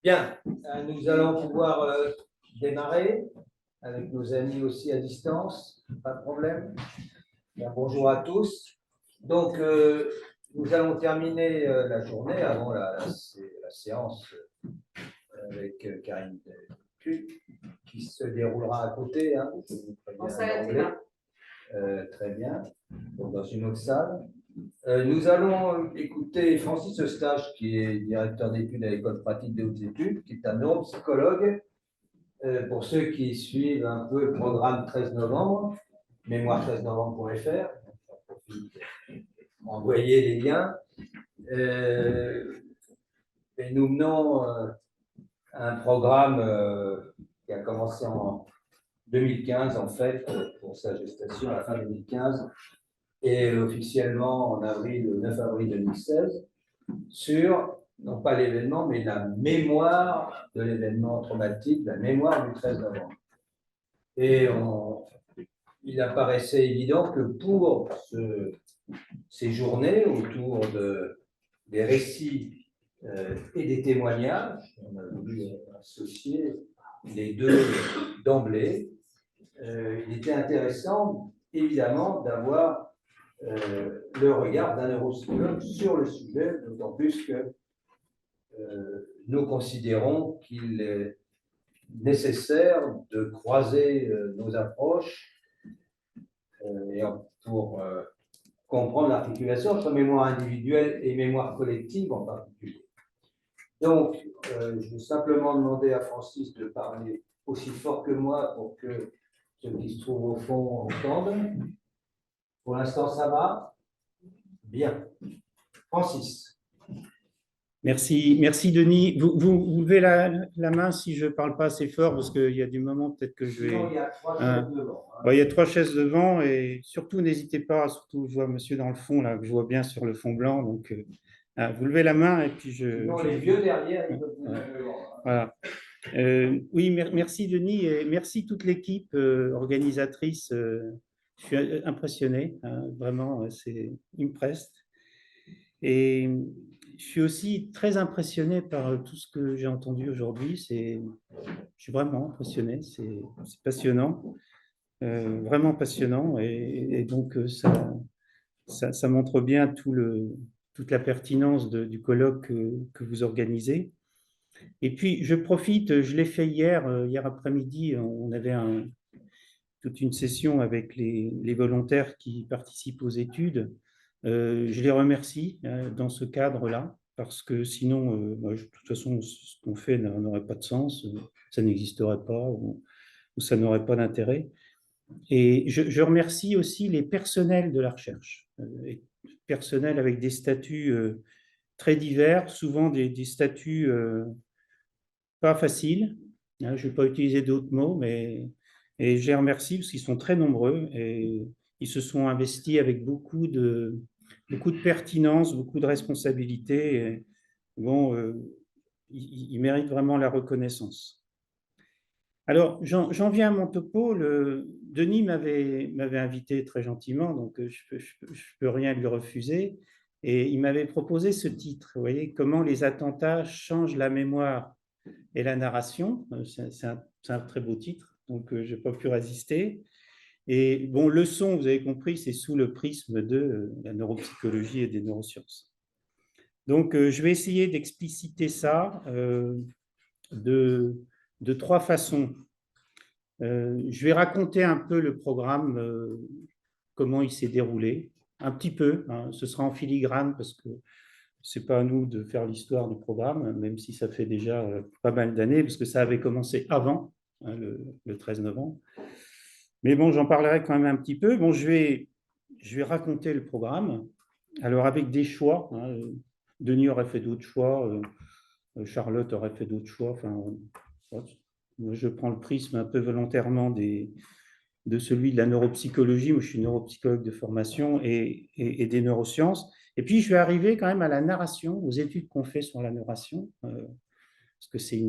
Bien, nous allons pouvoir démarrer avec nos amis aussi à distance, pas de problème. Bien, bonjour à tous. Donc, nous allons terminer la journée avant la séance avec Karine qui se déroulera à côté. Hein, en salle d'anglais. Très bien, donc dans une autre salle. Nous allons écouter Francis Eustache, qui est directeur d'études à l'École pratique des hautes études, qui est un neuropsychologue. Pour ceux qui suivent un peu le programme 13 novembre, mémoire13novembre.fr, envoyez les liens. Et nous menons un programme qui a commencé en 2015, en fait, pour sa gestation à la fin 2015, et officiellement en avril, le 9 avril 2016, sur, non pas l'événement, mais la mémoire de l'événement traumatique, la mémoire du 13 novembre. Et il apparaissait évident que pour ces journées autour des récits et des témoignages, on a voulu associer les deux d'emblée, il était intéressant, évidemment, d'avoir le regard d'un neuropsychologue sur le sujet, d'autant plus que nous considérons qu'il est nécessaire de croiser nos approches pour comprendre l'articulation entre mémoire individuelle et mémoire collective en particulier. Donc, je vais simplement demander à Francis de parler aussi fort que moi pour que ceux qui se trouvent au fond entendent. Pour l'instant, ça va? Bien. Francis. Merci Denis. Vous levez la main si je ne parle pas assez fort, parce qu'il y a du moment peut-être que je vais… Sinon, il y a 3 chaises devant. Il y a 3 chaises devant, et surtout n'hésitez pas, surtout je vois monsieur dans le fond, là, que je vois bien sur le fond blanc, donc vous levez la main et puis Sinon, les vieux derrière, ils peuvent venir devant. Voilà. Oui, merci Denis, et merci toute l'équipe organisatrice. Je suis impressionné, hein, vraiment, il me preste. Et je suis aussi très impressionné par tout ce que j'ai entendu aujourd'hui. Je suis vraiment impressionné, c'est passionnant, vraiment passionnant. Et donc, ça montre bien toute la pertinence du colloque que vous organisez. Et puis, je profite, je l'ai fait hier après-midi, on avait toute une session avec les volontaires qui participent aux études. Je les remercie dans ce cadre-là, parce que sinon, de toute façon, ce qu'on fait n'aurait pas de sens, ça n'existerait pas, ou ça n'aurait pas d'intérêt. Et je remercie aussi les personnels de la recherche, personnels avec des statuts très divers, souvent des statuts pas faciles. Je ne vais pas utiliser d'autres mots, et je les remercie parce qu'ils sont très nombreux et ils se sont investis avec beaucoup de pertinence, beaucoup de responsabilité. Et, bon, ils méritent vraiment la reconnaissance. Alors, j'en viens à mon topo. Denis m'avait invité très gentiment, donc je ne peux rien lui refuser. Et il m'avait proposé ce titre, vous voyez, comment les attentats changent la mémoire et la narration. C'est un très beau titre, donc je n'ai pas pu résister. Et bon, le son, vous avez compris, c'est sous le prisme de la neuropsychologie et des neurosciences. Donc, je vais essayer d'expliciter ça de 3 façons. Je vais raconter un peu le programme, comment il s'est déroulé, un petit peu, hein, ce sera en filigrane parce que ce n'est pas à nous de faire l'histoire du programme, même si ça fait déjà pas mal d'années, parce que ça avait commencé avant, hein, le 13 novembre. Mais bon, j'en parlerai quand même un petit peu. Bon, je vais raconter le programme, alors avec des choix. Hein, Denis aurait fait d'autres choix, Charlotte aurait fait d'autres choix. Enfin, moi, je prends le prisme un peu volontairement de celui de la neuropsychologie. Moi, je suis neuropsychologue de formation et des neurosciences. Et puis, je vais arriver quand même à la narration, aux études qu'on fait sur la narration, parce que c'est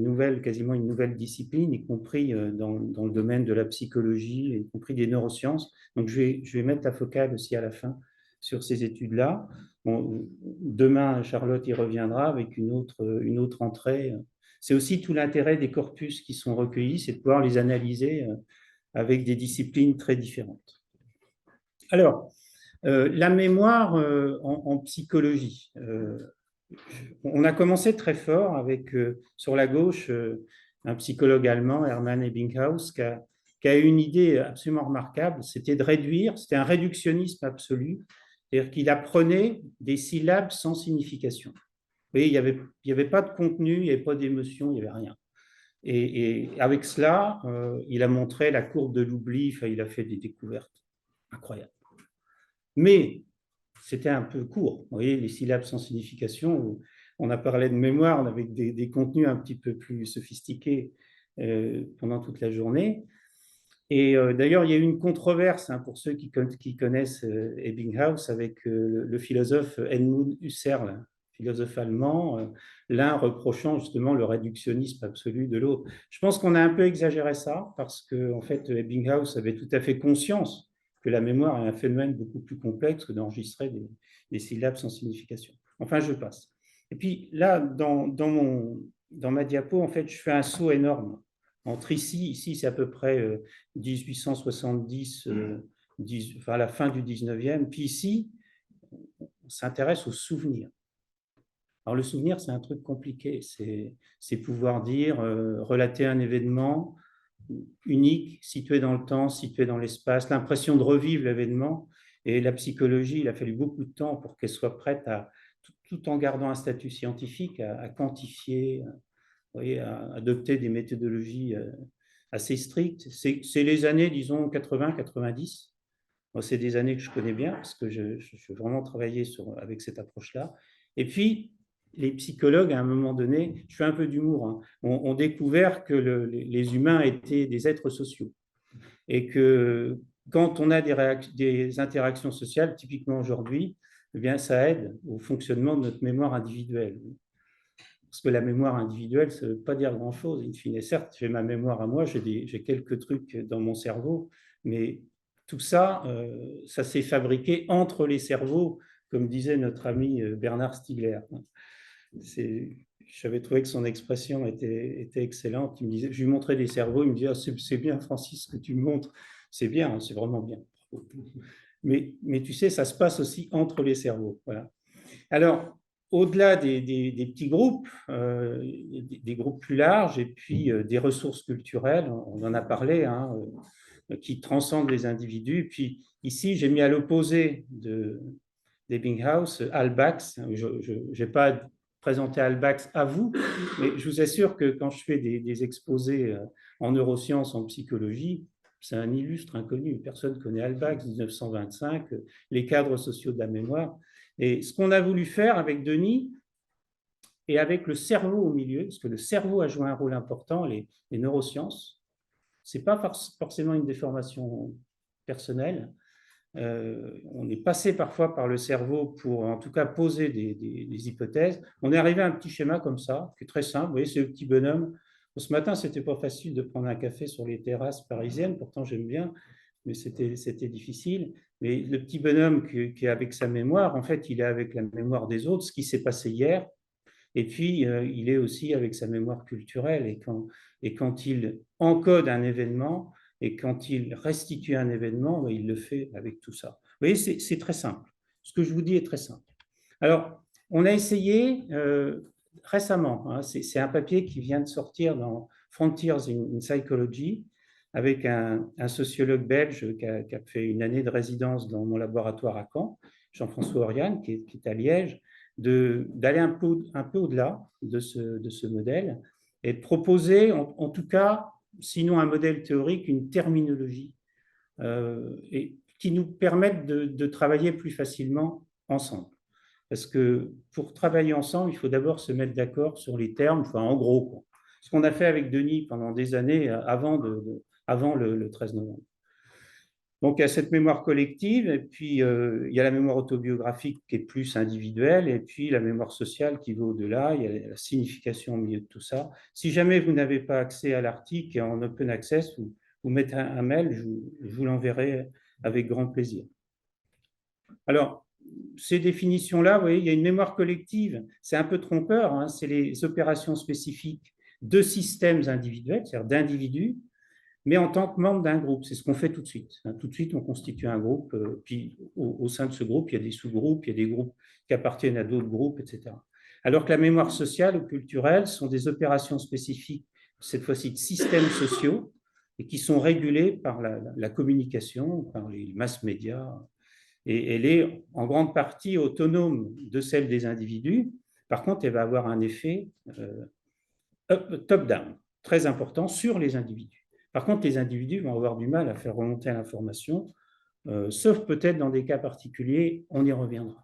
quasiment une nouvelle discipline, y compris dans le domaine de la psychologie, y compris des neurosciences. Donc, je vais mettre la focale aussi à la fin sur ces études-là. Bon, demain, Charlotte y reviendra avec une autre entrée. C'est aussi tout l'intérêt des corpus qui sont recueillis, c'est de pouvoir les analyser avec des disciplines très différentes. Alors, la mémoire en psychologie. On a commencé très fort avec, sur la gauche, un psychologue allemand, Hermann Ebbinghaus, qui a eu une idée absolument remarquable, c'était de réduire, c'était un réductionnisme absolu, c'est-à-dire qu'il apprenait des syllabes sans signification. Vous voyez, il n'y avait pas de contenu, il n'y avait pas d'émotion, il n'y avait rien. Et avec cela, il a montré la courbe de l'oubli, enfin, il a fait des découvertes incroyables. Mais c'était un peu court. Vous voyez, les syllabes sans signification, on a parlé de mémoire avec des contenus un petit peu plus sophistiqués pendant toute la journée. Et d'ailleurs, il y a eu une controverse, hein, pour ceux qui connaissent Ebbinghaus, avec le philosophe Edmund Husserl, philosophe allemand, l'un reprochant justement le réductionnisme absolu de l'autre. Je pense qu'on a un peu exagéré ça, parce que en fait, Ebbinghaus avait tout à fait conscience que la mémoire est un phénomène beaucoup plus complexe que d'enregistrer des syllabes sans signification. Enfin, je passe. Et puis là, dans ma diapo, en fait, je fais un saut énorme entre ici c'est à peu près 1870, enfin la fin du 19e, puis ici, on s'intéresse au souvenir. Alors le souvenir, c'est un truc compliqué, c'est pouvoir dire, relater un événement unique, situé dans le temps, situé dans l'espace, l'impression de revivre l'événement, et la psychologie, il a fallu beaucoup de temps pour qu'elle soit prête à, tout en gardant un statut scientifique, à quantifier, voyez, à adopter des méthodologies assez strictes. C'est les années, disons, 80-90. C'est des années que je connais bien parce que je vraiment travaillé avec cette approche-là. Et puis, les psychologues, à un moment donné, je fais un peu d'humour, hein, ont découvert que les humains étaient des êtres sociaux et que quand on a des interactions sociales, typiquement aujourd'hui, eh bien, ça aide au fonctionnement de notre mémoire individuelle. Parce que la mémoire individuelle, ça ne veut pas dire grand-chose. In fine, certes, j'ai ma mémoire à moi, j'ai quelques trucs dans mon cerveau, mais tout ça, ça s'est fabriqué entre les cerveaux, comme disait notre ami Bernard Stiegler. J'avais trouvé que son expression était excellente. Je lui montrais des cerveaux, il me disait, ah, c'est bien, Francis, ce que tu me montres, c'est bien, c'est vraiment bien. Mais tu sais, ça se passe aussi entre les cerveaux. Voilà. Alors, au-delà des petits groupes, des groupes plus larges, et puis des ressources culturelles, on en a parlé, hein, qui transcendent les individus. Puis ici, j'ai mis à l'opposé d'Ebbinghaus, Halbach. Je n'ai pas présenté Halbach à vous, mais je vous assure que quand je fais des exposés en neurosciences, en psychologie, c'est un illustre inconnu. Personne ne connaît Halbach, 1925, les cadres sociaux de la mémoire. Et ce qu'on a voulu faire avec Denis, et avec le cerveau au milieu, parce que le cerveau a joué un rôle important, les neurosciences, ce n'est pas forcément une déformation personnelle. On est passé parfois par le cerveau pour, en tout cas, poser des hypothèses. On est arrivé à un petit schéma comme ça, qui est très simple. Vous voyez, c'est le petit bonhomme. Ce matin, ce n'était pas facile de prendre un café sur les terrasses parisiennes, pourtant j'aime bien, mais c'était difficile. Mais le petit bonhomme qui est avec sa mémoire, en fait, il est avec la mémoire des autres, ce qui s'est passé hier, et puis il est aussi avec sa mémoire culturelle. Et quand il encode un événement, et quand il restitue un événement, il le fait avec tout ça. Vous voyez, c'est très simple. Ce que je vous dis est très simple. Alors, on a essayé récemment, hein, c'est un papier qui vient de sortir dans Frontiers in Psychology, avec un sociologue belge qui a fait une année de résidence dans mon laboratoire à Caen, Jean-François Oriane, qui est à Liège, d'aller un peu au-delà de ce modèle et de proposer, en tout cas, sinon un modèle théorique, une terminologie et qui nous permette de travailler plus facilement ensemble. Parce que pour travailler ensemble, il faut d'abord se mettre d'accord sur les termes, enfin, en gros, quoi. Ce qu'on a fait avec Denis pendant des années avant le 13 novembre. Donc, il y a cette mémoire collective, et puis il y a la mémoire autobiographique qui est plus individuelle, et puis la mémoire sociale qui va au-delà, il y a la signification au milieu de tout ça. Si jamais vous n'avez pas accès à l'article en open access, vous mettez un mail, je vous l'enverrai avec grand plaisir. Alors, ces définitions-là, vous voyez, il y a une mémoire collective, c'est un peu trompeur, hein, c'est les opérations spécifiques de systèmes individuels, c'est-à-dire d'individus, mais en tant que membre d'un groupe. C'est ce qu'on fait tout de suite. Tout de suite, on constitue un groupe, puis au sein de ce groupe, il y a des sous-groupes, il y a des groupes qui appartiennent à d'autres groupes, etc. Alors que la mémoire sociale ou culturelle sont des opérations spécifiques, cette fois-ci de systèmes sociaux, et qui sont régulées par la communication, par les masses médias. Et elle est en grande partie autonome de celle des individus. Par contre, elle va avoir un effet top-down, très important sur les individus. Par contre, les individus vont avoir du mal à faire remonter l'information, sauf peut-être dans des cas particuliers, on y reviendra.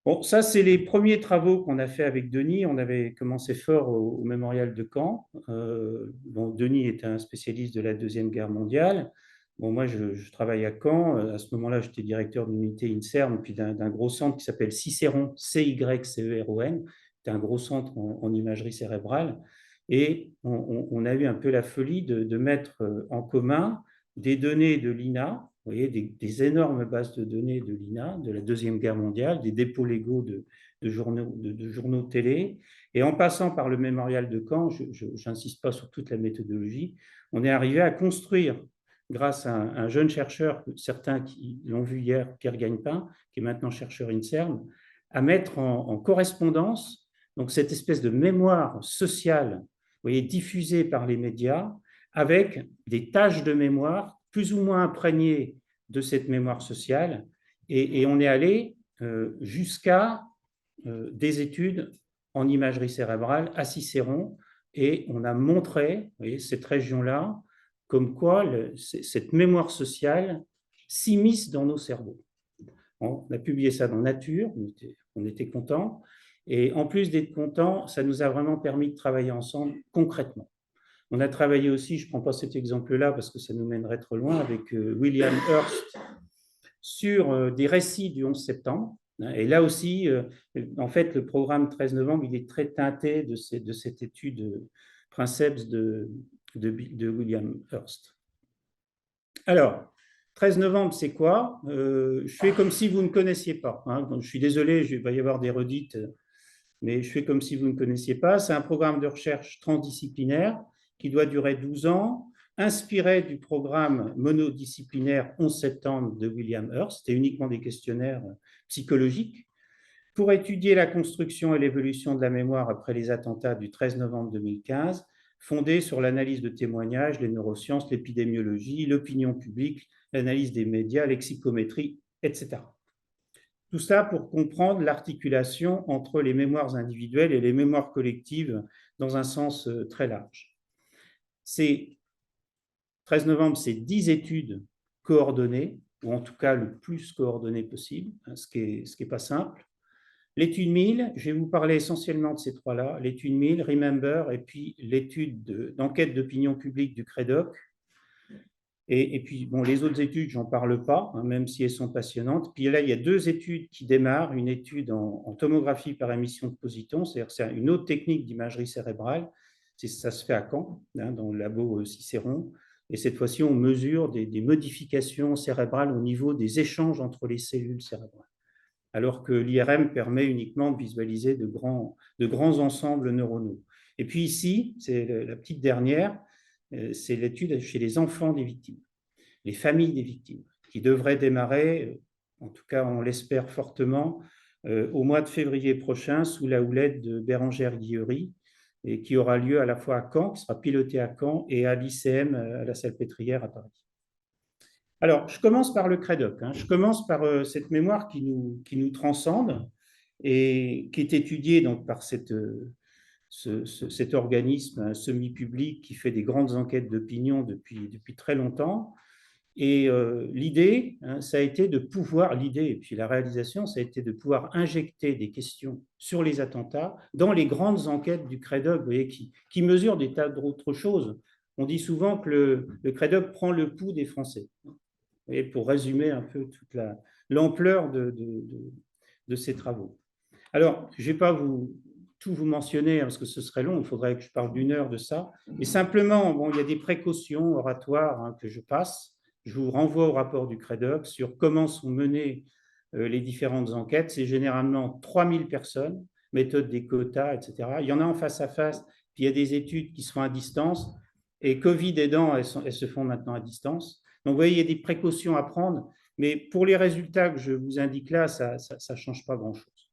Bon, ça, c'est les premiers travaux qu'on a fait avec Denis. On avait commencé fort au mémorial de Caen. Bon, Denis est un spécialiste de la Deuxième Guerre mondiale. Bon, moi, je travaille à Caen. À ce moment-là, j'étais directeur d'une unité INSERM, puis d'un gros centre qui s'appelle Cicéron, CYCERON. C'est un gros centre en imagerie cérébrale. Et on a eu un peu la folie de mettre en commun des données de l'INA, vous voyez, des énormes bases de données de l'INA, de la Deuxième Guerre mondiale, des dépôts légaux de journaux télé. Et en passant par le mémorial de Caen, je n'insiste pas sur toute la méthodologie, on est arrivé à construire, grâce à un jeune chercheur, certains qui l'ont vu hier, Pierre Gagnepin, qui est maintenant chercheur INSERM, à mettre en correspondance donc cette espèce de mémoire sociale, vous voyez, diffusée par les médias, avec des tâches de mémoire plus ou moins imprégnées de cette mémoire sociale. Et on est allé jusqu'à des études en imagerie cérébrale à Cicéron, et on a montré, vous voyez, cette région-là, comme quoi cette mémoire sociale s'immisce dans nos cerveaux. On a publié ça dans Nature, on était contents. Et en plus d'être contents, ça nous a vraiment permis de travailler ensemble concrètement. On a travaillé aussi, je ne prends pas cet exemple-là parce que ça nous mènerait trop loin, avec William Hearst sur des récits du 11 septembre. Et là aussi, en fait, le programme 13 novembre, il est très teinté de cette étude Princeps de William Hearst. Alors, 13 novembre, c'est quoi? Je fais comme si vous ne connaissiez pas. Hein. Je suis désolé, il va y avoir des redites, mais je fais comme si vous ne connaissiez pas. C'est un programme de recherche transdisciplinaire qui doit durer 12 ans, inspiré du programme monodisciplinaire 11 septembre de William Hearst. C'était uniquement des questionnaires psychologiques pour étudier la construction et l'évolution de la mémoire après les attentats du 13 novembre 2015, fondés sur l'analyse de témoignages, les neurosciences, l'épidémiologie, l'opinion publique, l'analyse des médias, l'exicométrie, etc. Tout ça pour comprendre l'articulation entre les mémoires individuelles et les mémoires collectives dans un sens très large. C'est 13 novembre, c'est 10 études coordonnées, ou en tout cas le plus coordonnées possible, hein, ce qui est pas simple. L'étude 1000, je vais vous parler essentiellement de ces trois-là, l'étude 1000, Remember, et puis l'étude d'enquête d'opinion publique du CREDOC. Et puis, bon, les autres études, j'en parle pas, hein, même si elles sont passionnantes. Puis là, il y a deux études qui démarrent, une étude en tomographie par émission de positons, c'est-à-dire c'est une autre technique d'imagerie cérébrale, ça se fait à Caen, hein, dans le labo Cicéron, et cette fois-ci, on mesure des modifications cérébrales au niveau des échanges entre les cellules cérébrales, alors que l'IRM permet uniquement de visualiser de grands ensembles neuronaux. Et puis ici, c'est la petite dernière, c'est l'étude chez les enfants des victimes, les familles des victimes, qui devrait démarrer, en tout cas on l'espère fortement, au mois de février prochain, sous la houlette de Bérengère Guillery, et qui aura lieu à la fois à Caen, qui sera piloté à Caen, et à l'ICM, à la Salpêtrière à Paris. Alors, je commence par le CREDOC. Hein. Je commence par cette mémoire qui nous transcende et qui est étudiée donc, par cet organisme semi-public qui fait des grandes enquêtes d'opinion depuis très longtemps. Et l'idée, hein, ça a été de pouvoir, l'idée et puis la réalisation, ça a été de pouvoir injecter des questions sur les attentats dans les grandes enquêtes du CREDOC, vous voyez, qui mesurent des tas d'autres choses. On dit souvent que le CREDOC prend le pouls des Français. Et pour résumer un peu toute l'ampleur de ces travaux. Alors, je ne vais pas tout vous mentionner parce que ce serait long, il faudrait que je parle d'une heure de ça. Mais simplement, bon, il y a des précautions oratoires, hein, que je passe. Je vous renvoie au rapport du CREDOC sur comment sont menées les différentes enquêtes. C'est généralement 3000 personnes, méthode des quotas, etc. Il y en a en face à face, puis il y a des études qui se font à distance. Et Covid aidant, elles se font maintenant à distance. Donc, vous voyez, il y a des précautions à prendre. Mais pour les résultats que je vous indique là, ça ne change pas grand-chose.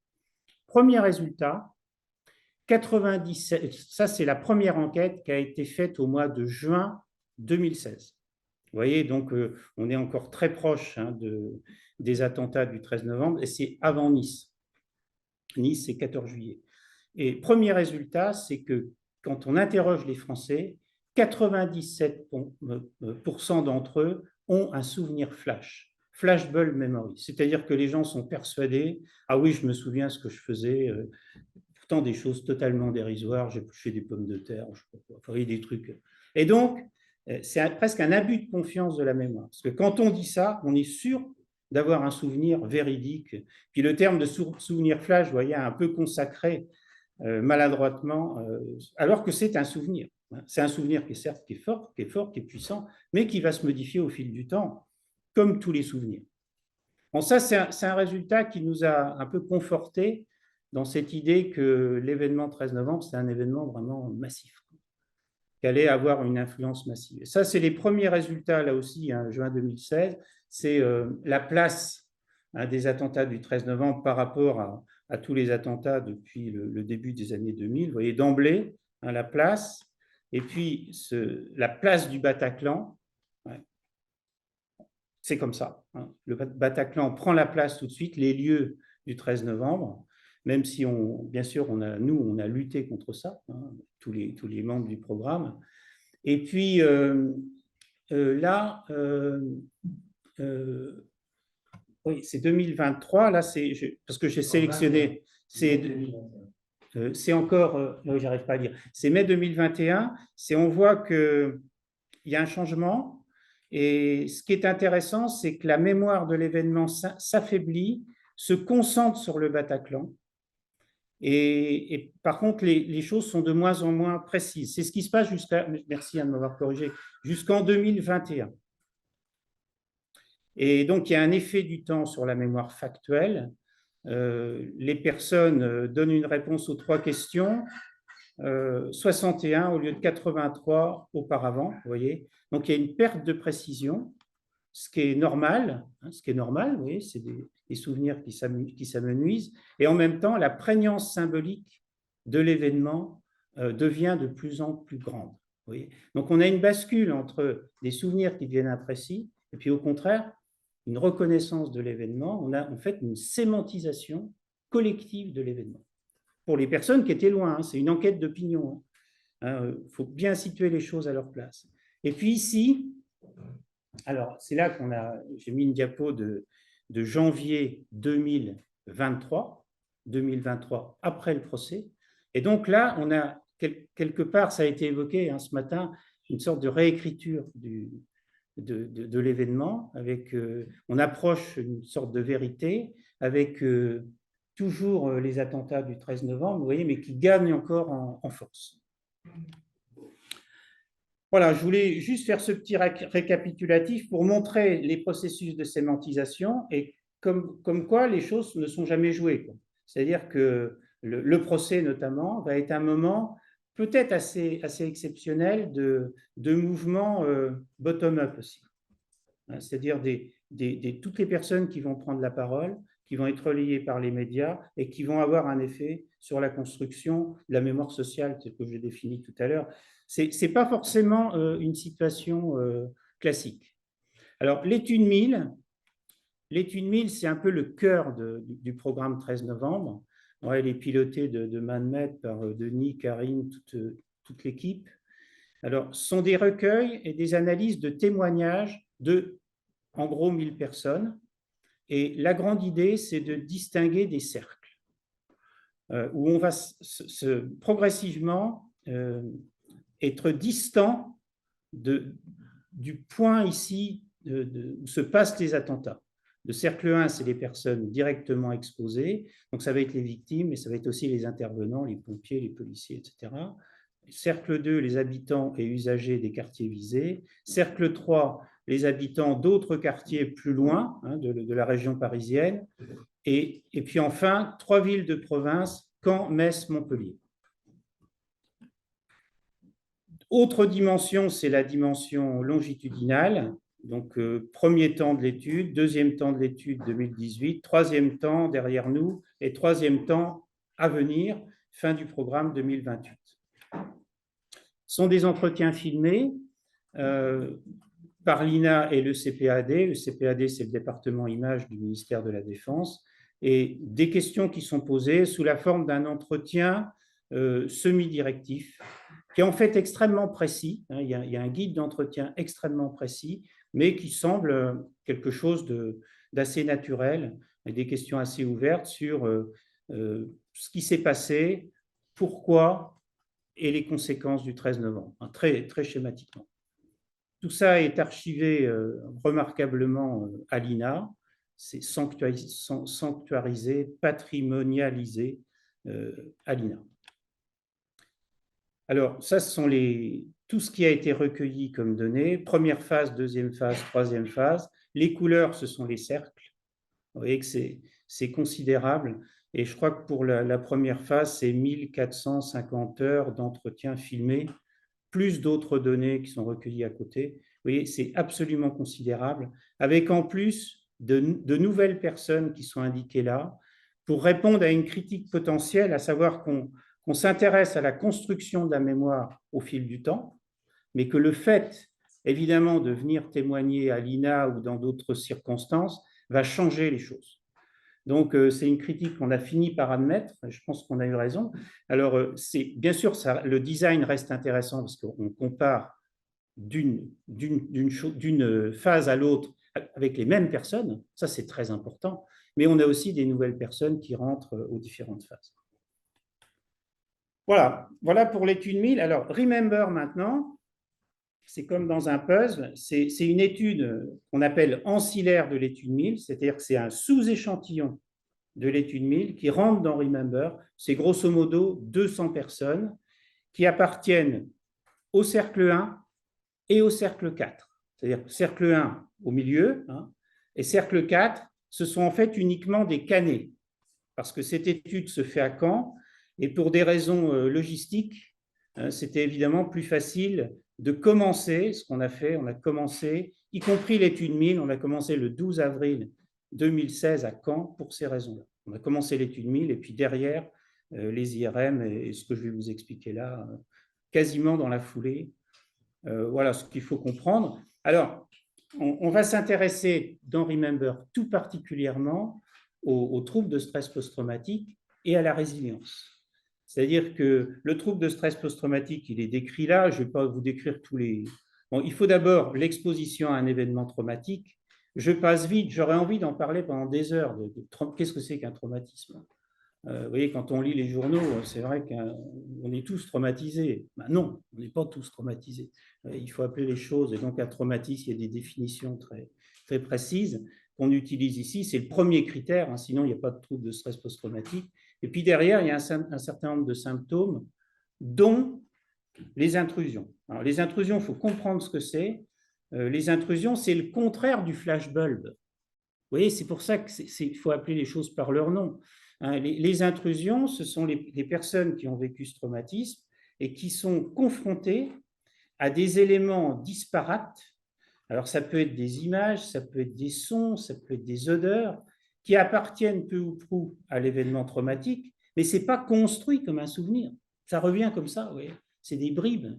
Premier résultat, 97, ça c'est la première enquête qui a été faite au mois de juin 2016. Vous voyez, donc on est encore très proche des attentats du 13 novembre et c'est avant Nice. Nice, c'est 14 juillet. Et premier résultat, c'est que quand on interroge les Français, 97% d'entre eux ont un souvenir flash, flashbulb memory. C'est-à-dire que les gens sont persuadés, ah oui, je me souviens ce que je faisais, pourtant des choses totalement dérisoires, j'ai fait des pommes de terre, je sais pas quoi, enfin, des trucs. Et donc, c'est presque un abus de confiance de la mémoire. Parce que quand on dit ça, on est sûr d'avoir un souvenir véridique. Puis le terme de souvenir flash, vous voyez, un peu consacré maladroitement, alors que c'est un souvenir. C'est un souvenir qui est certes qui est fort, qui est puissant, mais qui va se modifier au fil du temps, comme tous les souvenirs. Bon, ça, c'est un résultat qui nous a un peu conforté dans cette idée que l'événement 13 novembre, c'est un événement vraiment massif, qui allait avoir une influence massive. Et ça, c'est les premiers résultats, là aussi, juin 2016, c'est la place des attentats du 13 novembre par rapport à tous les attentats depuis le début des années 2000. Vous voyez d'emblée la place, et puis la place du Bataclan, c'est comme ça. Le Bataclan prend la place tout de suite, les lieux du 13 novembre, même si, bien sûr, on a lutté contre ça, tous les membres du programme. Et puis, là, oui, c'est 2023, là, parce que j'ai sélectionné, c'est encore, j'arrive pas à lire, c'est mai 2021, on voit qu'il y a un changement. Et ce qui est intéressant, c'est que la mémoire de l'événement s'affaiblit, se concentre sur le Bataclan. Et par contre, les choses sont de moins en moins précises. C'est ce qui se passe merci de m'avoir corrigé, jusqu'en 2021. Et donc, il y a un effet du temps sur la mémoire factuelle. Les personnes donnent une réponse aux 3 questions. 61 au lieu de 83 auparavant, vous voyez. Donc, il y a une perte de précision, ce qui est normal, vous voyez, c'est des souvenirs qui s'amenuisent, et en même temps, la prégnance symbolique de l'événement devient de plus en plus grande. Vous voyez. Donc, on a une bascule entre des souvenirs qui deviennent imprécis, et puis au contraire, une reconnaissance de l'événement, on a en fait une sémantisation collective de l'événement. Pour les personnes qui étaient loin, c'est une enquête d'opinion. Faut bien situer les choses à leur place. Et puis ici, alors c'est là j'ai mis une diapo de janvier 2023 après le procès. Et donc là, on a quelque part, ça a été évoqué ce matin, une sorte de réécriture de l'événement, avec on approche une sorte de vérité, avec toujours les attentats du 13 novembre, vous voyez, mais qui gagnent encore en force. Voilà, je voulais juste faire ce petit récapitulatif pour montrer les processus de sémantisation et comme quoi les choses ne sont jamais jouées. C'est-à-dire que le procès, notamment, va être un moment peut-être assez exceptionnel de mouvements bottom-up aussi. C'est-à-dire toutes les personnes qui vont prendre la parole, qui vont être relayées par les médias et qui vont avoir un effet sur la construction de la mémoire sociale, c'est ce que j'ai défini tout à l'heure. Ce n'est pas forcément une situation classique. Alors, l'étude 1000, c'est un peu le cœur du programme 13 novembre. Ouais, elle est pilotée de main de maître par Denis, Karine, toute l'équipe. Alors, ce sont des recueils et des analyses de témoignages de, en gros, 1000 personnes. Et la grande idée, c'est de distinguer des cercles, où on va progressivement être distant du point ici où se passent les attentats. Le cercle 1, c'est les personnes directement exposées, donc ça va être les victimes, mais ça va être aussi les intervenants, les pompiers, les policiers, etc. Cercle 2, les habitants et usagers des quartiers visés. Cercle 3, les habitants d'autres quartiers plus loin hein, de la région parisienne. Et puis enfin, 3 villes de province, Caen, Metz, Montpellier. Autre dimension, c'est la dimension longitudinale. Donc, premier temps de l'étude, deuxième temps de l'étude 2018, troisième temps derrière nous et troisième temps à venir, fin du programme 2028. Ce sont des entretiens filmés par l'INA et le CPAD. Le CPAD, c'est le département images du ministère de la Défense. Et des questions qui sont posées sous la forme d'un entretien semi-directif, qui est en fait extrêmement précis. Il y a un guide d'entretien extrêmement précis, mais qui semble quelque chose d'assez naturel, et des questions assez ouvertes sur ce qui s'est passé, pourquoi et les conséquences du 13 novembre, très, très schématiquement. Tout ça est archivé remarquablement à l'INA, c'est sanctuarisé, patrimonialisé à l'INA. Alors, ça, ce sont tout ce qui a été recueilli comme données. Première phase, deuxième phase, troisième phase. Les couleurs, ce sont les cercles. Vous voyez que c'est considérable. Et je crois que pour la première phase, c'est 1450 heures d'entretien filmé, plus d'autres données qui sont recueillies à côté. Vous voyez, c'est absolument considérable, avec en plus de nouvelles personnes qui sont indiquées là, pour répondre à une critique potentielle, à savoir qu'on s'intéresse à la construction de la mémoire au fil du temps, mais que le fait, évidemment, de venir témoigner à l'INA ou dans d'autres circonstances va changer les choses. Donc, c'est une critique qu'on a fini par admettre. Je pense qu'on a eu raison. Alors, bien sûr, le design reste intéressant parce qu'on compare d'une phase à l'autre avec les mêmes personnes. Ça, c'est très important. Mais on a aussi des nouvelles personnes qui rentrent aux différentes phases. Voilà pour l'étude 1000. Alors, Remember maintenant, c'est comme dans un puzzle, c'est une étude qu'on appelle ancillaire de l'étude 1000, c'est-à-dire que c'est un sous-échantillon de l'étude 1000 qui rentre dans Remember. C'est grosso modo 200 personnes qui appartiennent au cercle 1 et au cercle 4. C'est-à-dire cercle 1 au milieu et cercle 4, ce sont en fait uniquement des canets parce que cette étude se fait à Caen et pour des raisons logistiques, c'était évidemment plus facile de commencer ce qu'on a fait. On a commencé, y compris l'étude 1000, on a commencé le 12 avril 2016 à Caen pour ces raisons-là. On a commencé l'étude 1000 et puis derrière, les IRM et ce que je vais vous expliquer là, quasiment dans la foulée. Voilà ce qu'il faut comprendre. Alors, on va s'intéresser dans Remember tout particulièrement aux troubles de stress post-traumatique et à la résilience. C'est-à-dire que le trouble de stress post-traumatique, il est décrit là, je ne vais pas vous décrire tous les... Bon, il faut d'abord l'exposition à un événement traumatique. Je passe vite, j'aurais envie d'en parler pendant des heures. Qu'est-ce que c'est qu'un traumatisme ? Vous voyez, quand on lit les journaux, c'est vrai qu'on est tous traumatisés. Ben non, on n'est pas tous traumatisés. Il faut appeler les choses. Et donc, un traumatisme, il y a des définitions très, très précises qu'on utilise ici. C'est le premier critère, sinon il n'y a pas de trouble de stress post-traumatique. Et puis derrière, il y a un certain nombre de symptômes, dont les intrusions. Alors, les intrusions, il faut comprendre ce que c'est. Les intrusions, c'est le contraire du flashbulb. Vous voyez, c'est pour ça qu'il faut appeler les choses par leur nom. Les intrusions, ce sont les personnes qui ont vécu ce traumatisme et qui sont confrontées à des éléments disparates. Alors, ça peut être des images, ça peut être des sons, ça peut être des odeurs qui appartiennent peu ou prou à l'événement traumatique, mais ce n'est pas construit comme un souvenir. Ça revient comme ça, vous voyez. C'est des bribes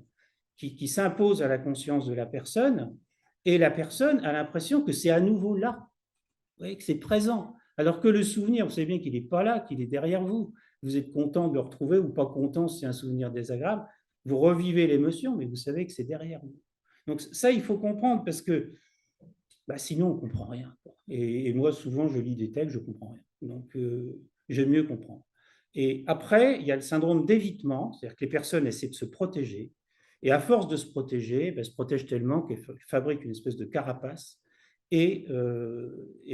qui s'imposent à la conscience de la personne et la personne a l'impression que c'est à nouveau là. Vous voyez, que c'est présent. Alors que le souvenir, vous savez bien qu'il n'est pas là, qu'il est derrière vous. Vous êtes content de le retrouver ou pas content si c'est un souvenir désagréable. Vous revivez l'émotion, mais vous savez que c'est derrière vous. Donc ça, il faut comprendre parce que sinon, on ne comprend rien. Et moi, souvent, je lis des textes, je ne comprends rien. Donc, j'aime mieux comprendre. Et après, il y a le syndrome d'évitement, c'est-à-dire que les personnes essaient de se protéger. Et à force de se protéger, elles se protègent tellement qu'elles fabriquent une espèce de carapace. Et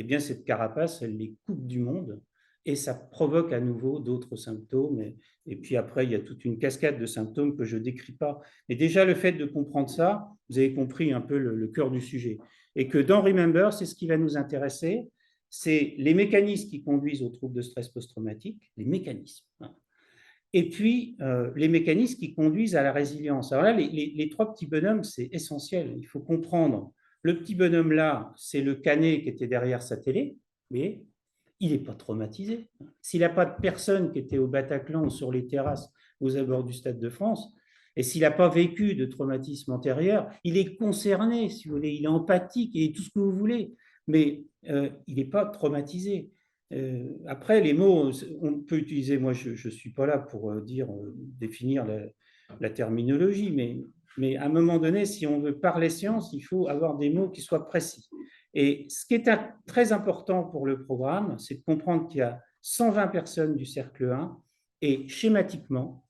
bien, cette carapace, elle les coupe du monde. et ça provoque à nouveau d'autres symptômes. Et puis après, il y a toute une cascade de symptômes que je ne décris pas. Mais déjà, le fait de comprendre ça, vous avez compris un peu le cœur du sujet. Et que dans Remember, c'est ce qui va nous intéresser, c'est les mécanismes qui conduisent aux troubles de stress post-traumatique, les mécanismes. Et puis, les mécanismes qui conduisent à la résilience. Alors là, les trois petits bonhommes, c'est essentiel. Il faut comprendre. Le petit bonhomme là, c'est le canet qui était derrière sa télé, mais il n'est pas traumatisé. S'il n'a pas de personne qui était au Bataclan ou sur les terrasses aux abords du Stade de France, et s'il n'a pas vécu de traumatisme antérieur, il est concerné, si vous voulez, il est empathique et tout ce que vous voulez, mais il n'est pas traumatisé. Après, les mots, on peut utiliser, moi je ne suis pas là pour définir la terminologie, mais à un moment donné, si on veut parler science, il faut avoir des mots qui soient précis. Et ce qui est très important pour le programme, c'est de comprendre qu'il y a 120 personnes du cercle 1 et schématiquement,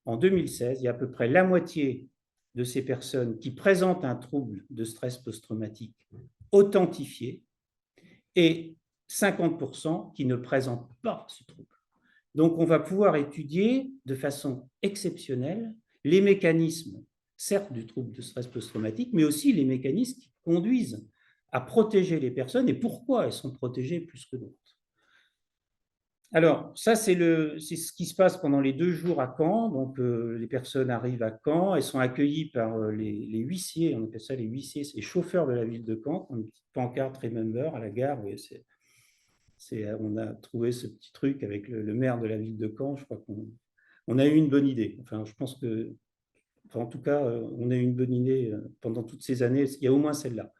en 2016, il y a à peu près la moitié de ces personnes qui présentent un trouble de stress post-traumatique authentifié et 50% qui ne présentent pas ce trouble. Donc, on va pouvoir étudier de façon exceptionnelle les mécanismes, certes du trouble de stress post-traumatique, mais aussi les mécanismes qui conduisent à protéger les personnes et pourquoi elles sont protégées plus que d'autres. Alors, ça, c'est ce qui se passe pendant les 2 jours à Caen. Donc, les personnes arrivent à Caen, elles sont accueillies par les huissiers, on appelle ça les huissiers, c'est les chauffeurs de la ville de Caen, qui ont une petite pancarte Remember à la gare. On a trouvé ce petit truc avec le maire de la ville de Caen. Je crois qu'on a eu une bonne idée. Enfin, je pense que, en tout cas, on a eu une bonne idée pendant toutes ces années. Il y a au moins celle-là.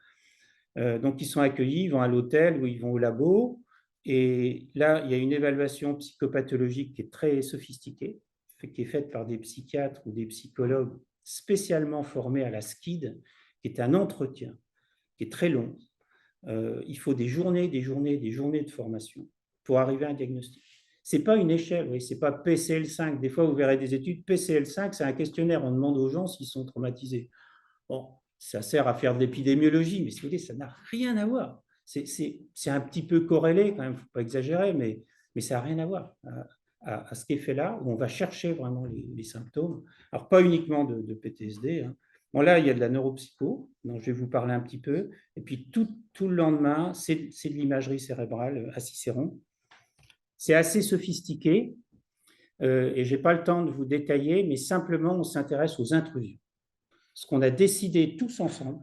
Donc, ils sont accueillis, ils vont à l'hôtel ou ils vont au labo. Et là, il y a une évaluation psychopathologique qui est très sophistiquée, qui est faite par des psychiatres ou des psychologues spécialement formés à la SCID, qui est un entretien qui est très long. Il faut des journées de formation pour arriver à un diagnostic. Ce n'est pas une échelle, oui, ce n'est pas PCL5. Des fois, vous verrez des études, PCL5, c'est un questionnaire, on demande aux gens s'ils sont traumatisés. Bon, ça sert à faire de l'épidémiologie, mais si vous voulez, ça n'a rien à voir. C'est un petit peu corrélé, quand même, il ne faut pas exagérer, mais ça n'a rien à voir à ce qui est fait là, où on va chercher vraiment les symptômes. Alors, pas uniquement de PTSD. Hein. Bon, là, il y a de la neuropsycho, dont je vais vous parler un petit peu. Et puis, tout le lendemain, c'est de l'imagerie cérébrale à Cicéron. C'est assez sophistiqué, et je n'ai pas le temps de vous détailler, mais simplement, on s'intéresse aux intrusions. Ce qu'on a décidé tous ensemble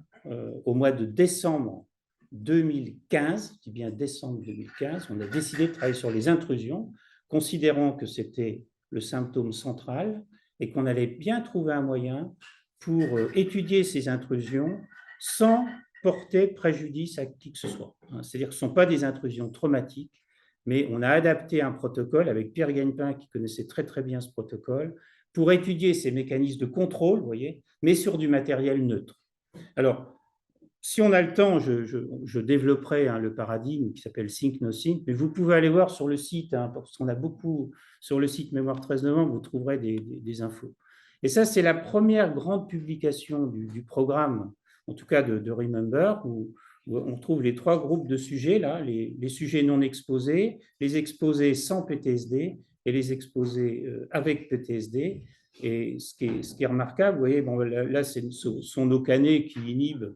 au mois de décembre 2015, je dis bien décembre 2015, on a décidé de travailler sur les intrusions, considérant que c'était le symptôme central et qu'on allait bien trouver un moyen pour étudier ces intrusions sans porter préjudice à qui que ce soit. C'est-à-dire que ce ne sont pas des intrusions traumatiques, mais on a adapté un protocole avec Pierre Gagnepin qui connaissait très très bien ce protocole pour étudier ces mécanismes de contrôle, vous voyez, mais sur du matériel neutre. Alors, si on a le temps, je développerai le paradigme qui s'appelle Think No Think, mais vous pouvez aller voir sur le site, parce qu'on a beaucoup sur le site Mémoire 13 novembre, vous trouverez des infos. Et ça, c'est la première grande publication du programme, en tout cas de Remember, où on trouve les 3 groupes de sujets, là, les sujets non exposés, les exposés sans PTSD et les exposés avec PTSD. Et ce qui est remarquable, vous voyez, bon, là ce sont nos canets qui inhibent,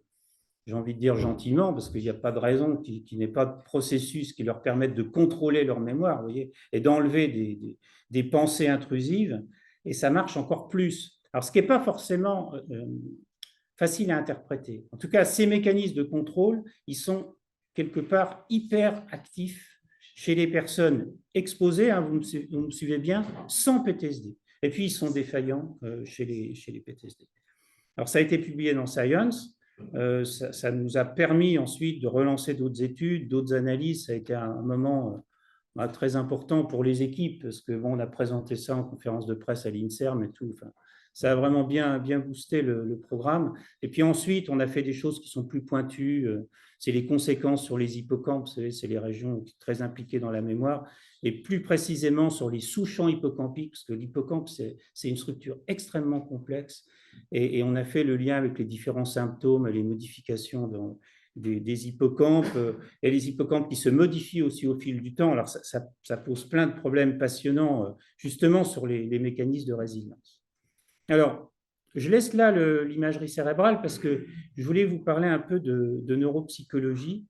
j'ai envie de dire gentiment, parce qu'il n'y a pas de raison qu'il n'y ait pas de processus qui leur permette de contrôler leur mémoire, vous voyez, et d'enlever des pensées intrusives, et ça marche encore plus. Alors, ce qui n'est pas forcément facile à interpréter. En tout cas, ces mécanismes de contrôle, ils sont quelque part hyper actifs chez les personnes exposées, hein, vous me suivez bien, sans PTSD. Et puis, ils sont défaillants chez les PTSD. Alors, ça a été publié dans Science. Ça nous a permis ensuite de relancer d'autres études, d'autres analyses. Ça a été un moment très important pour les équipes, parce que bon, on a présenté ça en conférence de presse à l'INSERM et tout. Enfin, ça a vraiment bien boosté le programme. Et puis ensuite, on a fait des choses qui sont plus pointues. C'est les conséquences sur les hippocampes, c'est les régions très impliquées dans la mémoire, et plus précisément sur les sous-champs hippocampiques, parce que l'hippocampe, c'est une structure extrêmement complexe. Et on a fait le lien avec les différents symptômes, les modifications des hippocampes, et les hippocampes qui se modifient aussi au fil du temps. Alors, ça pose plein de problèmes passionnants, justement, sur les mécanismes de résilience. Alors, je laisse là l'imagerie cérébrale parce que je voulais vous parler un peu de neuropsychologie.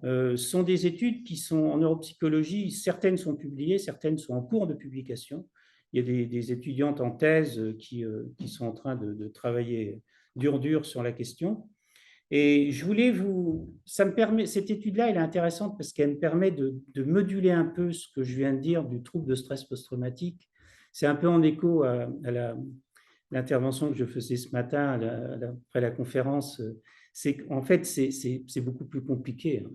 Ce sont des études qui sont en neuropsychologie, certaines sont publiées, certaines sont en cours de publication. Il y a des étudiantes en thèse qui sont en train de travailler dur sur la question. Et je voulais ça me permet, cette étude-là, elle est intéressante parce qu'elle me permet de moduler un peu ce que je viens de dire du trouble de stress post-traumatique. C'est un peu en écho à l'intervention que je faisais ce matin après la conférence. C'est qu'en fait, c'est beaucoup plus compliqué.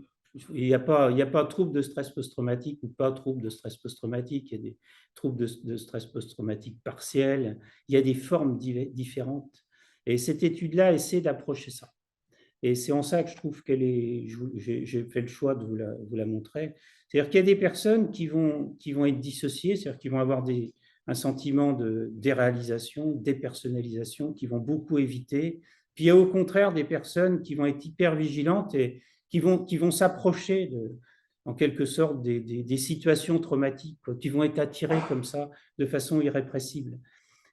Il n'y a pas de trouble de stress post-traumatique ou pas de trouble de stress post-traumatique. Il y a des troubles de stress post-traumatique partiels. Il y a des formes différentes. Et cette étude-là essaie d'approcher ça. Et c'est en ça que je trouve qu'elle est. J'ai fait le choix de vous la montrer. C'est-à-dire qu'il y a des personnes qui vont être dissociées, c'est-à-dire qui vont avoir un sentiment de déréalisation, dépersonnalisation, qui vont beaucoup éviter. Puis il y a au contraire des personnes qui vont être hyper vigilantes et qui vont s'approcher en quelque sorte des situations traumatiques, qui vont être attirées comme ça de façon irrépressible.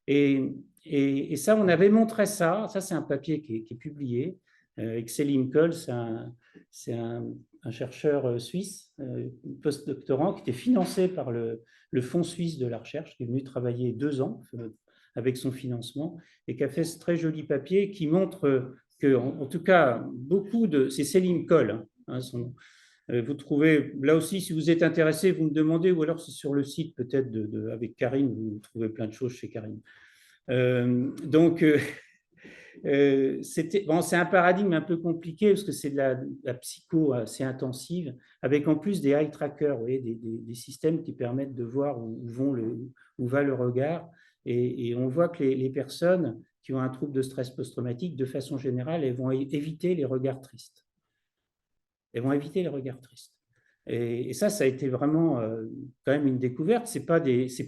Et ça, on avait montré ça. Ça, c'est un papier qui est publié. Selim Kohl, c'est un chercheur suisse, post-doctorant, qui était financé par le Fonds suisse de la recherche, qui est venu travailler 2 ans avec son financement, et qui a fait ce très joli papier qui montre que, en tout cas, c'est Selim Kohl, hein, son nom. Vous trouvez, là aussi, si vous êtes intéressé, vous me demandez, ou alors c'est sur le site peut-être avec Karine, vous trouvez plein de choses chez Karine. C'est un paradigme un peu compliqué parce que c'est de la psycho assez intensive, avec en plus des eye trackers, vous voyez, des systèmes qui permettent de voir où va le regard. Et on voit que les personnes qui ont un trouble de stress post-traumatique, de façon générale, elles vont éviter les regards tristes. Elles vont éviter les regards tristes. Et ça a été vraiment quand même une découverte. C'est pas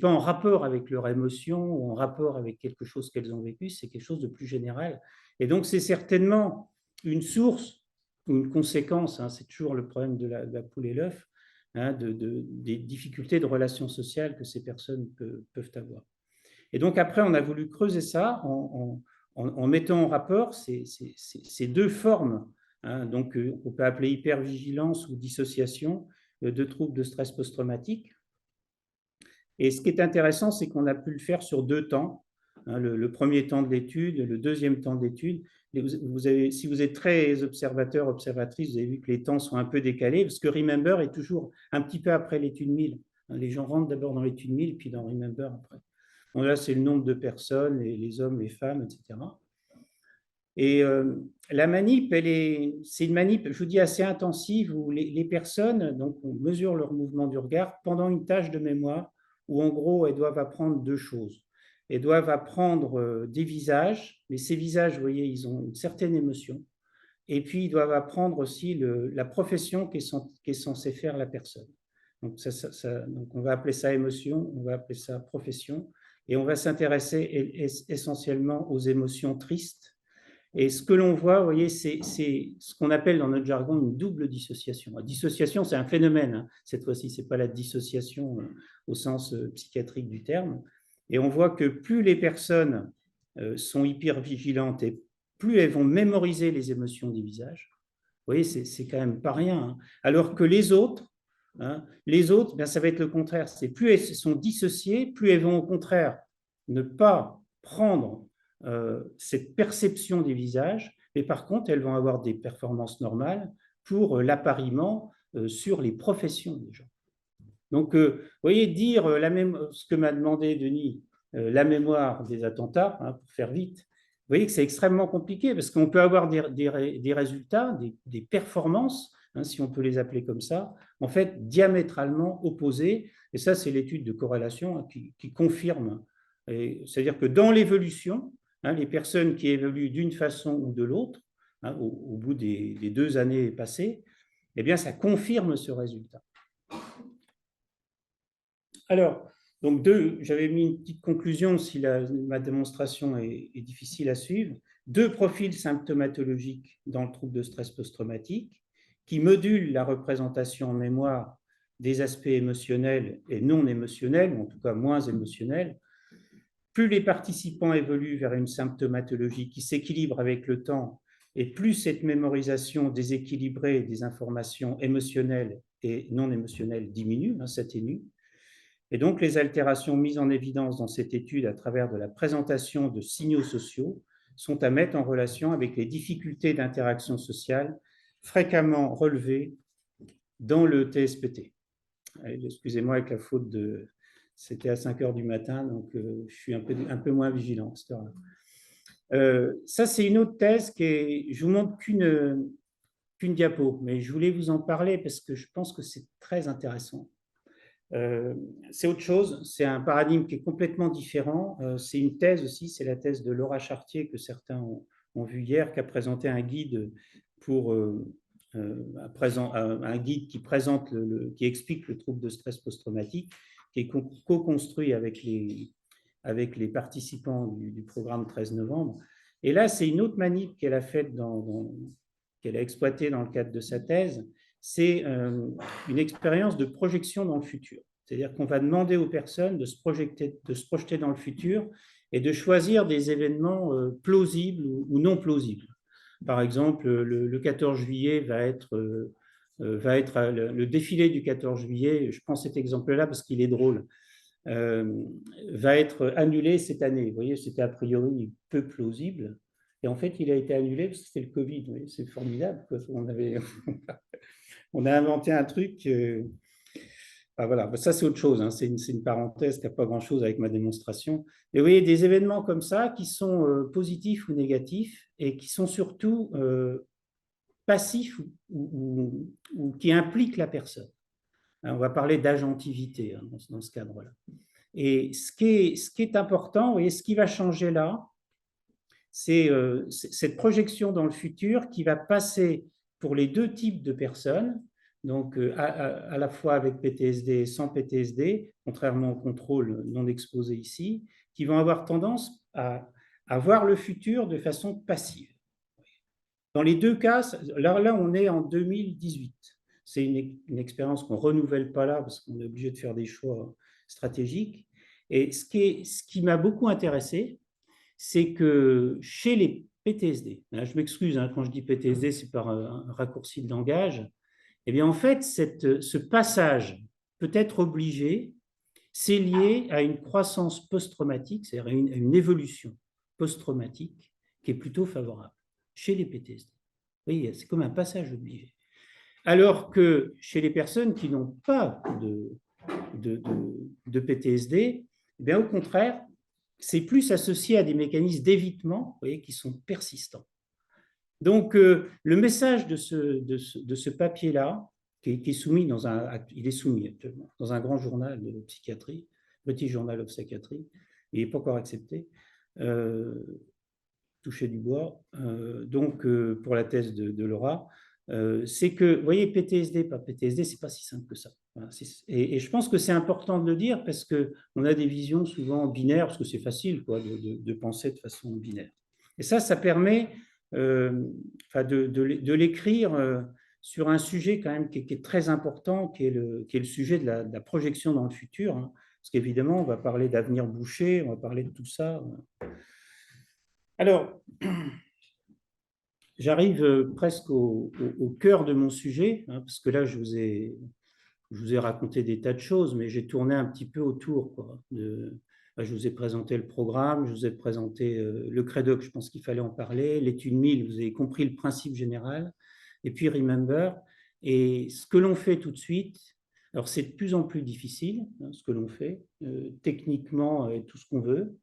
en rapport avec leur émotion ou en rapport avec quelque chose qu'elles ont vécu, c'est quelque chose de plus général. Et donc, c'est certainement une source ou une conséquence, hein, c'est toujours le problème de la poule et l'œuf, hein, des difficultés de relations sociales que ces personnes peuvent avoir. Et donc, après, on a voulu creuser ça en mettant en rapport ces 2 formes. Hein, donc, on peut appeler hypervigilance ou dissociation de troubles de stress post-traumatique. Et ce qui est intéressant, c'est qu'on a pu le faire sur 2 temps. Hein, le premier temps de l'étude, le deuxième temps de l'étude. Si vous êtes très observateur, observatrice, vous avez vu que les temps sont un peu décalés, parce que Remember est toujours un petit peu après l'étude 1000. Les gens rentrent d'abord dans l'étude 1000, puis dans Remember après. Donc là, c'est le nombre de personnes, les hommes, les femmes, etc. Et la manip, c'est une manip, je vous dis, assez intensive où les personnes, donc on mesure leur mouvement du regard pendant une tâche de mémoire où en gros, elles doivent apprendre 2 choses. Elles doivent apprendre des visages, mais ces visages, vous voyez, ils ont une certaine émotion. Et puis, ils doivent apprendre aussi la profession qu'est censée faire la personne. Donc, donc, on va appeler ça émotion, on va appeler ça profession, et on va s'intéresser essentiellement aux émotions tristes. Et ce que l'on voit, vous voyez, c'est ce qu'on appelle dans notre jargon une double dissociation. La dissociation, c'est un phénomène. Hein. Cette fois-ci, ce n'est pas la dissociation au sens psychiatrique du terme. Et on voit que plus les personnes sont hyper vigilantes et plus elles vont mémoriser les émotions des visages. Vous voyez, c'est quand même pas rien. Hein. Alors que les autres, ben, ça va être le contraire. C'est plus elles sont dissociées, plus elles vont au contraire ne pas prendre cette perception des visages, mais par contre, elles vont avoir des performances normales pour l'appariement sur les professions des gens. Donc, vous voyez, dire ce que m'a demandé Denis, la mémoire des attentats, hein, pour faire vite, vous voyez que c'est extrêmement compliqué parce qu'on peut avoir des résultats, des performances, hein, si on peut les appeler comme ça, en fait, diamétralement opposés. Et ça, c'est l'étude de corrélation hein, qui confirme. C'est-à-dire que dans l'évolution, hein, les personnes qui évoluent d'une façon ou de l'autre, hein, au bout des 2 années passées, eh bien, ça confirme ce résultat. Alors, donc j'avais mis une petite conclusion si ma démonstration est difficile à suivre. 2 profils symptomatologiques dans le trouble de stress post-traumatique. qui module la représentation en mémoire des aspects émotionnels et non émotionnels, ou en tout cas moins émotionnels. Plus les participants évoluent vers une symptomatologie qui s'équilibre avec le temps, et plus cette mémorisation déséquilibrée des informations émotionnelles et non émotionnelles diminue, s'atténue. Et donc, les altérations mises en évidence dans cette étude à travers de la présentation de signaux sociaux sont à mettre en relation avec les difficultés d'interaction sociale fréquemment relevées dans le TSPT. Excusez-moi avec la faute de... C'était à 5 heures du matin, donc je suis un peu moins vigilant. Ça, c'est une autre thèse qui je vous montre qu'une diapo, mais je voulais vous en parler parce que je pense que c'est très intéressant. C'est autre chose, c'est un paradigme qui est complètement différent. C'est une thèse aussi, c'est la thèse de Laura Chartier que certains ont vu hier, qui a présenté un guide pour un guide qui présente qui explique le trouble de stress post-traumatique, qui est co-construit avec les participants du programme 13 novembre. Et là, c'est une autre manip qu'elle a faite qu'elle a exploitée dans le cadre de sa thèse. C'est une expérience de projection dans le futur. C'est-à-dire qu'on va demander aux personnes de se projeter dans le futur et de choisir des événements plausibles ou non plausibles. Par exemple, le 14 juillet va être le défilé du 14 juillet, je prends cet exemple-là parce qu'il est drôle, va être annulé cette année. Vous voyez, c'était a priori peu plausible. Et en fait, il a été annulé parce que c'était le Covid. C'est formidable. On a inventé un truc. Voilà, ça c'est autre chose. C'est une parenthèse qui n'a pas grand-chose avec ma démonstration. Mais vous voyez, des événements comme ça qui sont positifs ou négatifs et qui sont surtout passifs ou qui impliquent la personne. On va parler d'agentivité dans ce cadre-là. Et ce qui est important, vous voyez, ce qui va changer là, c'est cette projection dans le futur qui va passer pour les deux types de personnes, donc à la fois avec PTSD et sans PTSD, contrairement au contrôle non exposé ici, qui vont avoir tendance à voir le futur de façon passive. Dans les deux cas, là on est en 2018. C'est une expérience qu'on ne renouvelle pas là parce qu'on est obligé de faire des choix stratégiques. Et ce qui m'a beaucoup intéressé, c'est que chez les PTSD, je m'excuse quand je dis PTSD, c'est par un raccourci de langage, eh bien en fait, ce passage peut être obligé, c'est lié à une croissance post-traumatique, c'est-à-dire à une évolution post-traumatique qui est plutôt favorable chez les PTSD. Vous voyez, c'est comme un passage obligé. Alors que chez les personnes qui n'ont pas de PTSD, eh bien au contraire, c'est plus associé à des mécanismes d'évitement, qui sont persistants. Donc, le message de ce papier-là, qui est soumis il est soumis actuellement dans un grand journal de psychiatrie, British Journal of Psychiatry, il n'est pas encore accepté, toucher du bois, donc pour la thèse de Laura, c'est que, vous voyez, PTSD, pas PTSD, c'est pas si simple que ça. Voilà, et je pense que c'est important de le dire parce qu'on a des visions souvent binaires, parce que c'est facile de penser de façon binaire. Et ça permet de l'écrire sur un sujet quand même qui est très important, qui est le sujet de la projection dans le futur, parce qu'évidemment, on va parler d'avenir bouché, on va parler de tout ça. Alors, j'arrive presque au cœur de mon sujet, parce que là, je vous ai raconté des tas de choses, mais j'ai tourné un petit peu autour. Je vous ai présenté le programme, je vous ai présenté le CREDOC, je pense qu'il fallait en parler, l'étude 1000, vous avez compris le principe général, et puis Remember. Et ce que l'on fait tout de suite, alors c'est de plus en plus difficile, ce que l'on fait, techniquement et tout ce qu'on veut,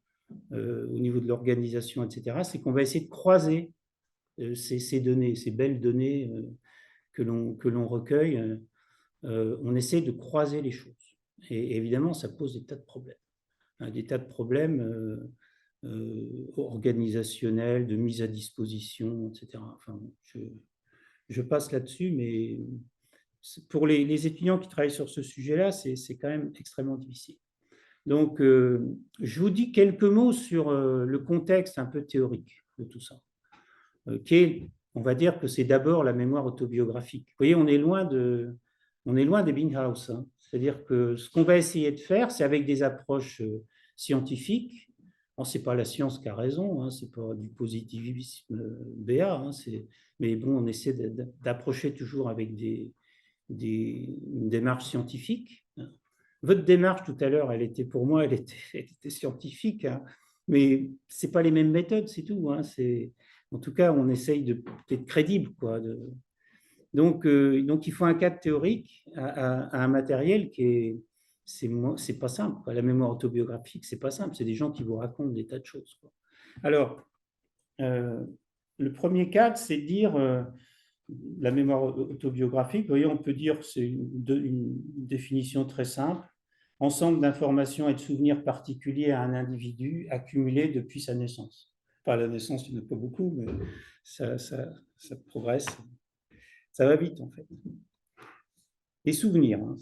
au niveau de l'organisation, etc., c'est qu'on va essayer de croiser ces données, ces belles données que l'on recueille. On essaie de croiser les choses. Et évidemment, ça pose des tas de problèmes. Des tas de problèmes organisationnels, de mise à disposition, etc. Enfin, je passe là-dessus, mais pour les étudiants qui travaillent sur ce sujet-là, c'est quand même extrêmement difficile. Donc, je vous dis quelques mots sur le contexte un peu théorique de tout ça, qui est on va dire que c'est d'abord la mémoire autobiographique. Vous voyez, on est loin d'Ebbinghaus, hein. C'est-à-dire que ce qu'on va essayer de faire, c'est avec des approches scientifiques. Bon, ce n'est pas la science qui a raison, hein, ce n'est pas du positivisme béat, hein, mais bon, on essaie d'approcher toujours avec une démarche scientifique. Votre démarche tout à l'heure, pour moi, elle était scientifique, hein, mais ce n'est pas les mêmes méthodes, c'est tout, hein. En tout cas, on essaye d'être crédible, quoi. Donc, il faut un cadre théorique à un matériel c'est pas simple, quoi. La mémoire autobiographique, c'est pas simple. C'est des gens qui vous racontent des tas de choses, quoi. Alors, le premier cadre, c'est de dire la mémoire autobiographique. Vous voyez, on peut dire, c'est une définition très simple, ensemble d'informations et de souvenirs particuliers à un individu accumulés depuis sa naissance. Enfin, la naissance, il n'y en a pas beaucoup, mais ça progresse. Ça va vite, en fait. Les souvenirs, hein,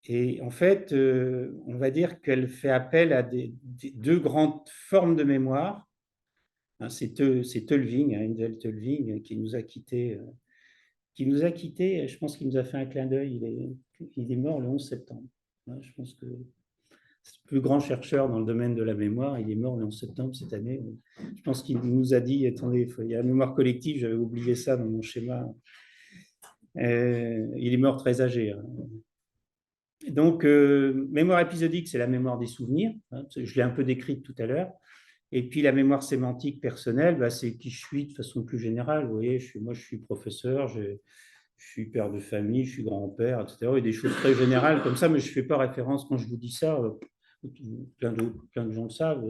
et en fait, on va dire qu'elle fait appel à deux grandes formes de mémoire. Hein, c'est Tölving, hein, Handel Tölving, qui nous a quittés. Je pense qu'il nous a fait un clin d'œil. Il est mort le 11 septembre. Hein, je pense que c'est le plus grand chercheur dans le domaine de la mémoire. Il est mort le 11 septembre cette année. Je pense qu'il nous a dit, attendez, il y a la mémoire collective, j'avais oublié ça dans mon schéma. Il est mort très âgé, hein. Donc, mémoire épisodique, c'est la mémoire des souvenirs, hein, je l'ai un peu décrite tout à l'heure. Et puis, la mémoire sémantique personnelle, c'est qui je suis de façon plus générale. Vous voyez, moi, je suis professeur, je suis père de famille, je suis grand-père, etc. Et des choses très générales comme ça, mais je ne fais pas référence quand je vous dis ça. Plein de gens le savent.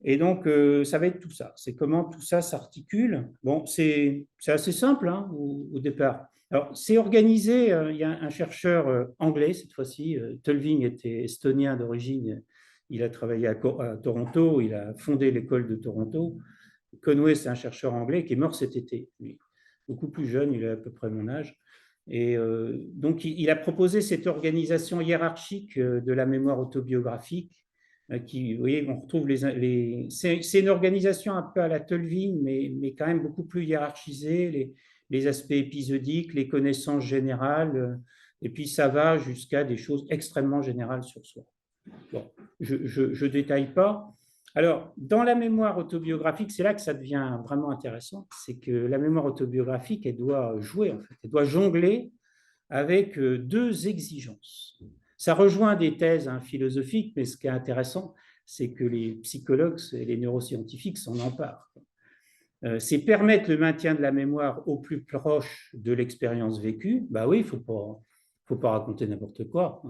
Et donc, ça va être tout ça. C'est comment tout ça s'articule. Bon, c'est assez simple, hein, au départ. Alors, c'est organisé. Il y a un chercheur anglais, cette fois-ci. Tölving était estonien d'origine. Il a travaillé à Toronto. Il a fondé l'école de Toronto. Conway, c'est un chercheur anglais qui est mort cet été. Lui. Beaucoup plus jeune, il a à peu près mon âge. Et donc, il a proposé cette organisation hiérarchique de la mémoire autobiographique vous voyez, on retrouve c'est une organisation un peu à la Tölving, mais quand même beaucoup plus hiérarchisée, les aspects épisodiques, les connaissances générales, et puis ça va jusqu'à des choses extrêmement générales sur soi. Bon, je ne détaille pas. Alors, dans la mémoire autobiographique, c'est là que ça devient vraiment intéressant, c'est que la mémoire autobiographique, elle doit jouer, en fait, elle doit jongler avec deux exigences. Ça rejoint des thèses philosophiques, mais ce qui est intéressant, c'est que les psychologues et les neuroscientifiques s'en emparent. C'est permettre le maintien de la mémoire au plus proche de l'expérience vécue. Bah oui, il ne faut pas raconter n'importe quoi.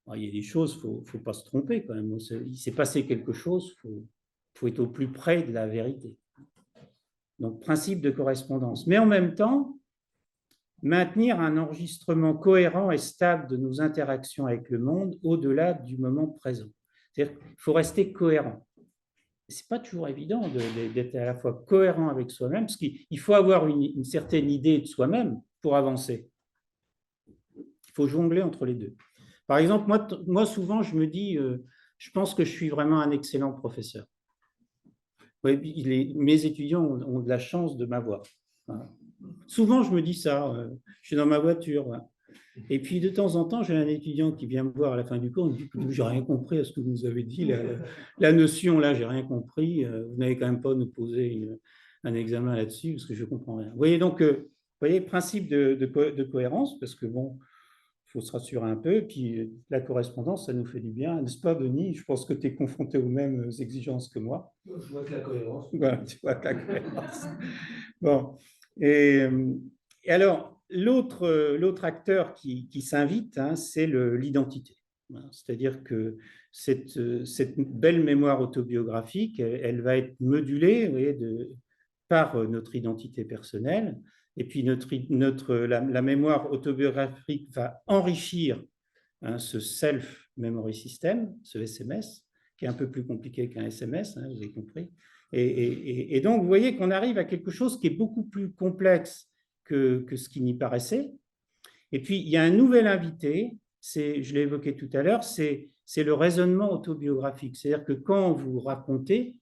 Alors, il y a des choses, il ne faut pas se tromper quand même. Il s'est passé quelque chose, il faut être au plus près de la vérité. Donc, principe de correspondance. Mais en même temps, maintenir un enregistrement cohérent et stable de nos interactions avec le monde au-delà du moment présent. C'est-à-dire qu'il faut rester cohérent. Ce n'est pas toujours évident d'être à la fois cohérent avec soi-même, parce qu'il faut avoir une certaine idée de soi-même pour avancer. Il faut jongler entre les deux. Par exemple, moi souvent, je me dis, je pense que je suis vraiment un excellent professeur. Mes étudiants ont de la chance de m'avoir. Souvent, je me dis ça. Je suis dans ma voiture. Et puis, de temps en temps, j'ai un étudiant qui vient me voir à la fin du cours. Il me dit, j'ai rien compris à ce que vous nous avez dit. La notion, là, j'ai rien compris. Vous n'avez quand même pas nous poser un examen là-dessus parce que je ne comprends rien. Vous voyez, donc, principe de cohérence, parce que bon, il faut se rassurer un peu. Puis, la correspondance, ça nous fait du bien. N'est-ce pas, Denis? Je pense que tu es confronté aux mêmes exigences que moi. Je vois que la cohérence. Voilà, tu vois que la cohérence. Bon. Et alors, l'autre acteur qui s'invite, c'est l'identité. C'est-à-dire que cette belle mémoire autobiographique, elle va être modulée, vous voyez, par notre identité personnelle. Et puis, la mémoire autobiographique va enrichir ce self-memory system, ce SMS, qui est un peu plus compliqué qu'un SMS, vous avez compris. Et donc, vous voyez qu'on arrive à quelque chose qui est beaucoup plus complexe que ce qui n'y paraissait. Et puis, il y a un nouvel invité, je l'ai évoqué tout à l'heure, c'est le raisonnement autobiographique. C'est-à-dire que quand vous racontez,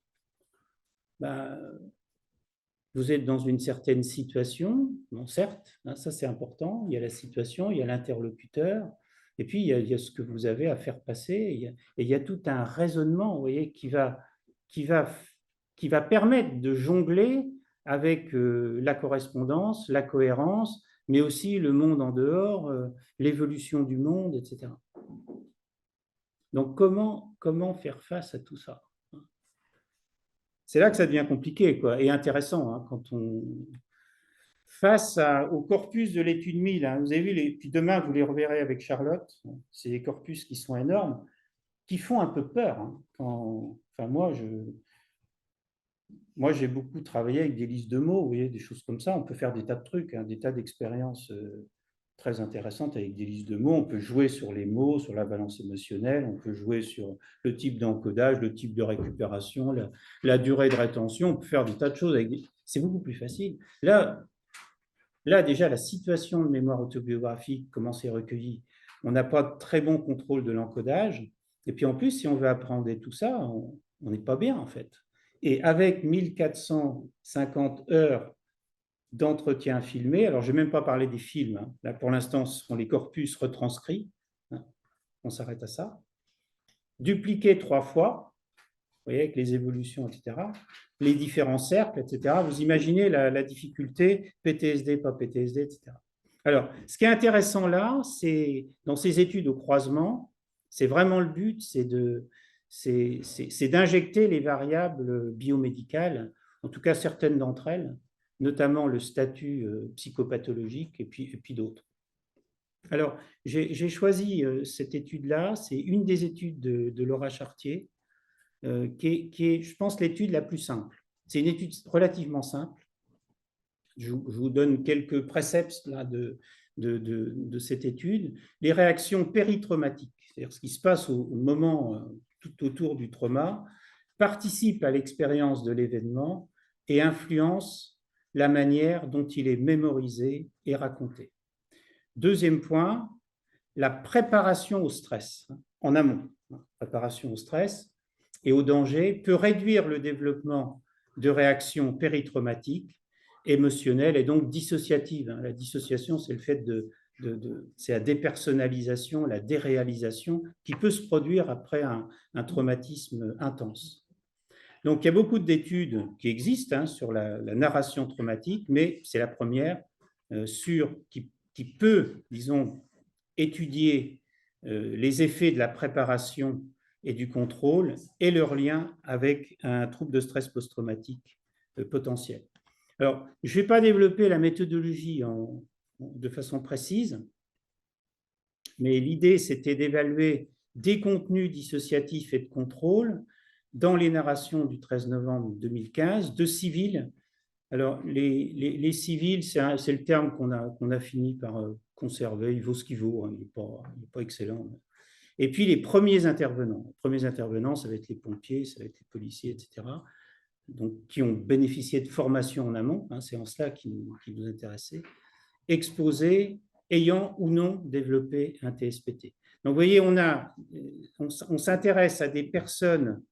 vous êtes dans une certaine situation, bon, certes, hein, ça c'est important, il y a la situation, il y a l'interlocuteur, et puis il y a ce que vous avez à faire passer, et il y a tout un raisonnement, vous voyez, qui va, qui va permettre de jongler avec la correspondance, la cohérence, mais aussi le monde en dehors, l'évolution du monde, etc. Donc comment faire face à tout ça? C'est là que ça devient compliqué, quoi, et intéressant, hein, quand on face au corpus de l'étude 1000. Hein, vous avez vu, puis demain vous les reverrez avec Charlotte. C'est des corpus qui sont énormes, qui font un peu peur. Hein, enfin moi j'ai beaucoup travaillé avec des listes de mots, vous voyez, des choses comme ça. On peut faire des tas de trucs, hein, des tas d'expériences très intéressantes avec des listes de mots. On peut jouer sur les mots, sur la balance émotionnelle, on peut jouer sur le type d'encodage, le type de récupération, la durée de rétention. On peut faire des tas de choses. C'est beaucoup plus facile. Là, déjà, la situation de mémoire autobiographique, comment c'est recueilli, on n'a pas de très bon contrôle de l'encodage. Et puis en plus, si on veut apprendre tout ça, on n'est pas bien en fait. Et avec 1450 heures d'entretien filmé, alors je n'ai même pas parlé des films, hein. Là pour l'instant, ce sont les corpus retranscrits, hein. On s'arrête à ça. Dupliqué 3 fois, vous voyez, avec les évolutions, etc., les différents cercles, etc. Vous imaginez la difficulté, PTSD, pas PTSD, etc. Alors, ce qui est intéressant là, c'est dans ces études au croisement, c'est vraiment le but, c'est d'injecter les variables biomédicales, en tout cas certaines d'entre elles, notamment le statut psychopathologique et puis d'autres. Alors, j'ai choisi cette étude-là, c'est une des études de Laura Chartier, qui est, je pense, l'étude la plus simple. C'est une étude relativement simple. Je vous donne quelques préceptes là, de cette étude. Les réactions péritraumatiques, c'est-à-dire ce qui se passe au moment tout autour du trauma, participent à l'expérience de l'événement et influencent la manière dont il est mémorisé et raconté. Deuxième point, la préparation au stress, en amont. Préparation au stress et au danger peut réduire le développement de réactions péritraumatiques, émotionnelles et donc dissociatives. La dissociation, c'est le fait c'est la dépersonnalisation, la déréalisation qui peut se produire après un traumatisme intense. Donc, il y a beaucoup d'études qui existent, hein, sur la narration traumatique, mais c'est la première qui peut, disons, étudier les effets de la préparation et du contrôle et leur lien avec un trouble de stress post-traumatique potentiel. Alors, je ne vais pas développer la méthodologie de façon précise, mais l'idée, c'était d'évaluer des contenus dissociatifs et de contrôle dans les narrations du 13 novembre 2015 de civils. Alors, les civils, c'est le terme qu'on a fini par conserver. Il vaut ce qu'il vaut, hein, il n'est pas excellent. Et puis, les premiers intervenants. Les premiers intervenants, ça va être les pompiers, ça va être les policiers, etc., donc, qui ont bénéficié de formation en amont, hein, c'est en cela qui nous intéressait, exposés, ayant ou non développé un TSPT. Donc, vous voyez, on s'intéresse à des personnes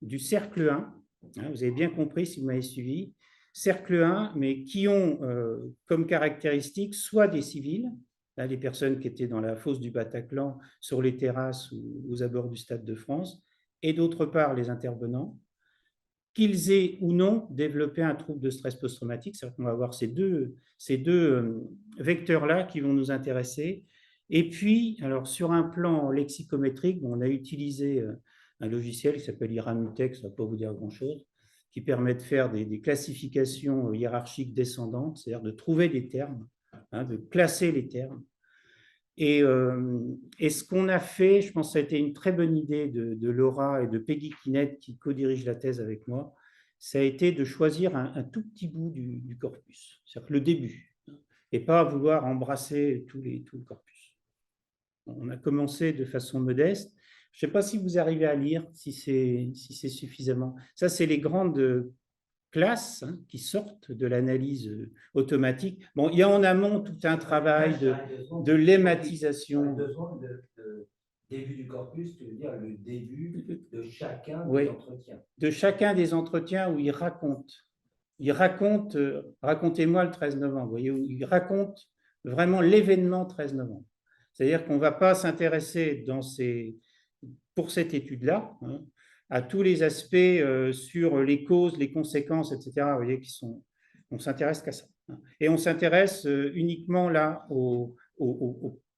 du cercle 1, hein, vous avez bien compris si vous m'avez suivi, cercle 1, mais qui ont comme caractéristique soit des civils, là, les personnes qui étaient dans la fosse du Bataclan, sur les terrasses ou aux abords du Stade de France, et d'autre part les intervenants, qu'ils aient ou non développé un trouble de stress post-traumatique. C'est-à-dire qu'on va avoir ces deux vecteurs-là qui vont nous intéresser. Et puis, alors, sur un plan lexicométrique, on a utilisé un logiciel qui s'appelle Iranutex, ça ne va pas vous dire grand-chose, qui permet de faire des classifications hiérarchiques descendantes, c'est-à-dire de trouver des termes, hein, de classer les termes. Et ce qu'on a fait, je pense que ça a été une très bonne idée de Laura et de Peggy Kinnett, qui co-dirige la thèse avec moi, ça a été de choisir un tout petit bout du corpus, c'est-à-dire le début, et pas vouloir embrasser tout le corpus. On a commencé de façon modeste. Je ne sais pas si vous arrivez à lire, si c'est suffisamment. Ça, c'est les grandes classes, hein, qui sortent de l'analyse automatique. Bon, il y a en amont tout un travail de lématisation. Début du corpus, tu veux dire le début de chacun des entretiens. De chacun des entretiens où il raconte il raconte, racontez-moi le 13 novembre, vous voyez, il raconte vraiment l'événement 13 novembre. C'est-à-dire qu'on ne va pas s'intéresser pour cette étude-là, hein, à tous les aspects sur les causes, les conséquences, etc. Vous voyez, on s'intéresse qu'à ça. Hein. Et on s'intéresse uniquement là aux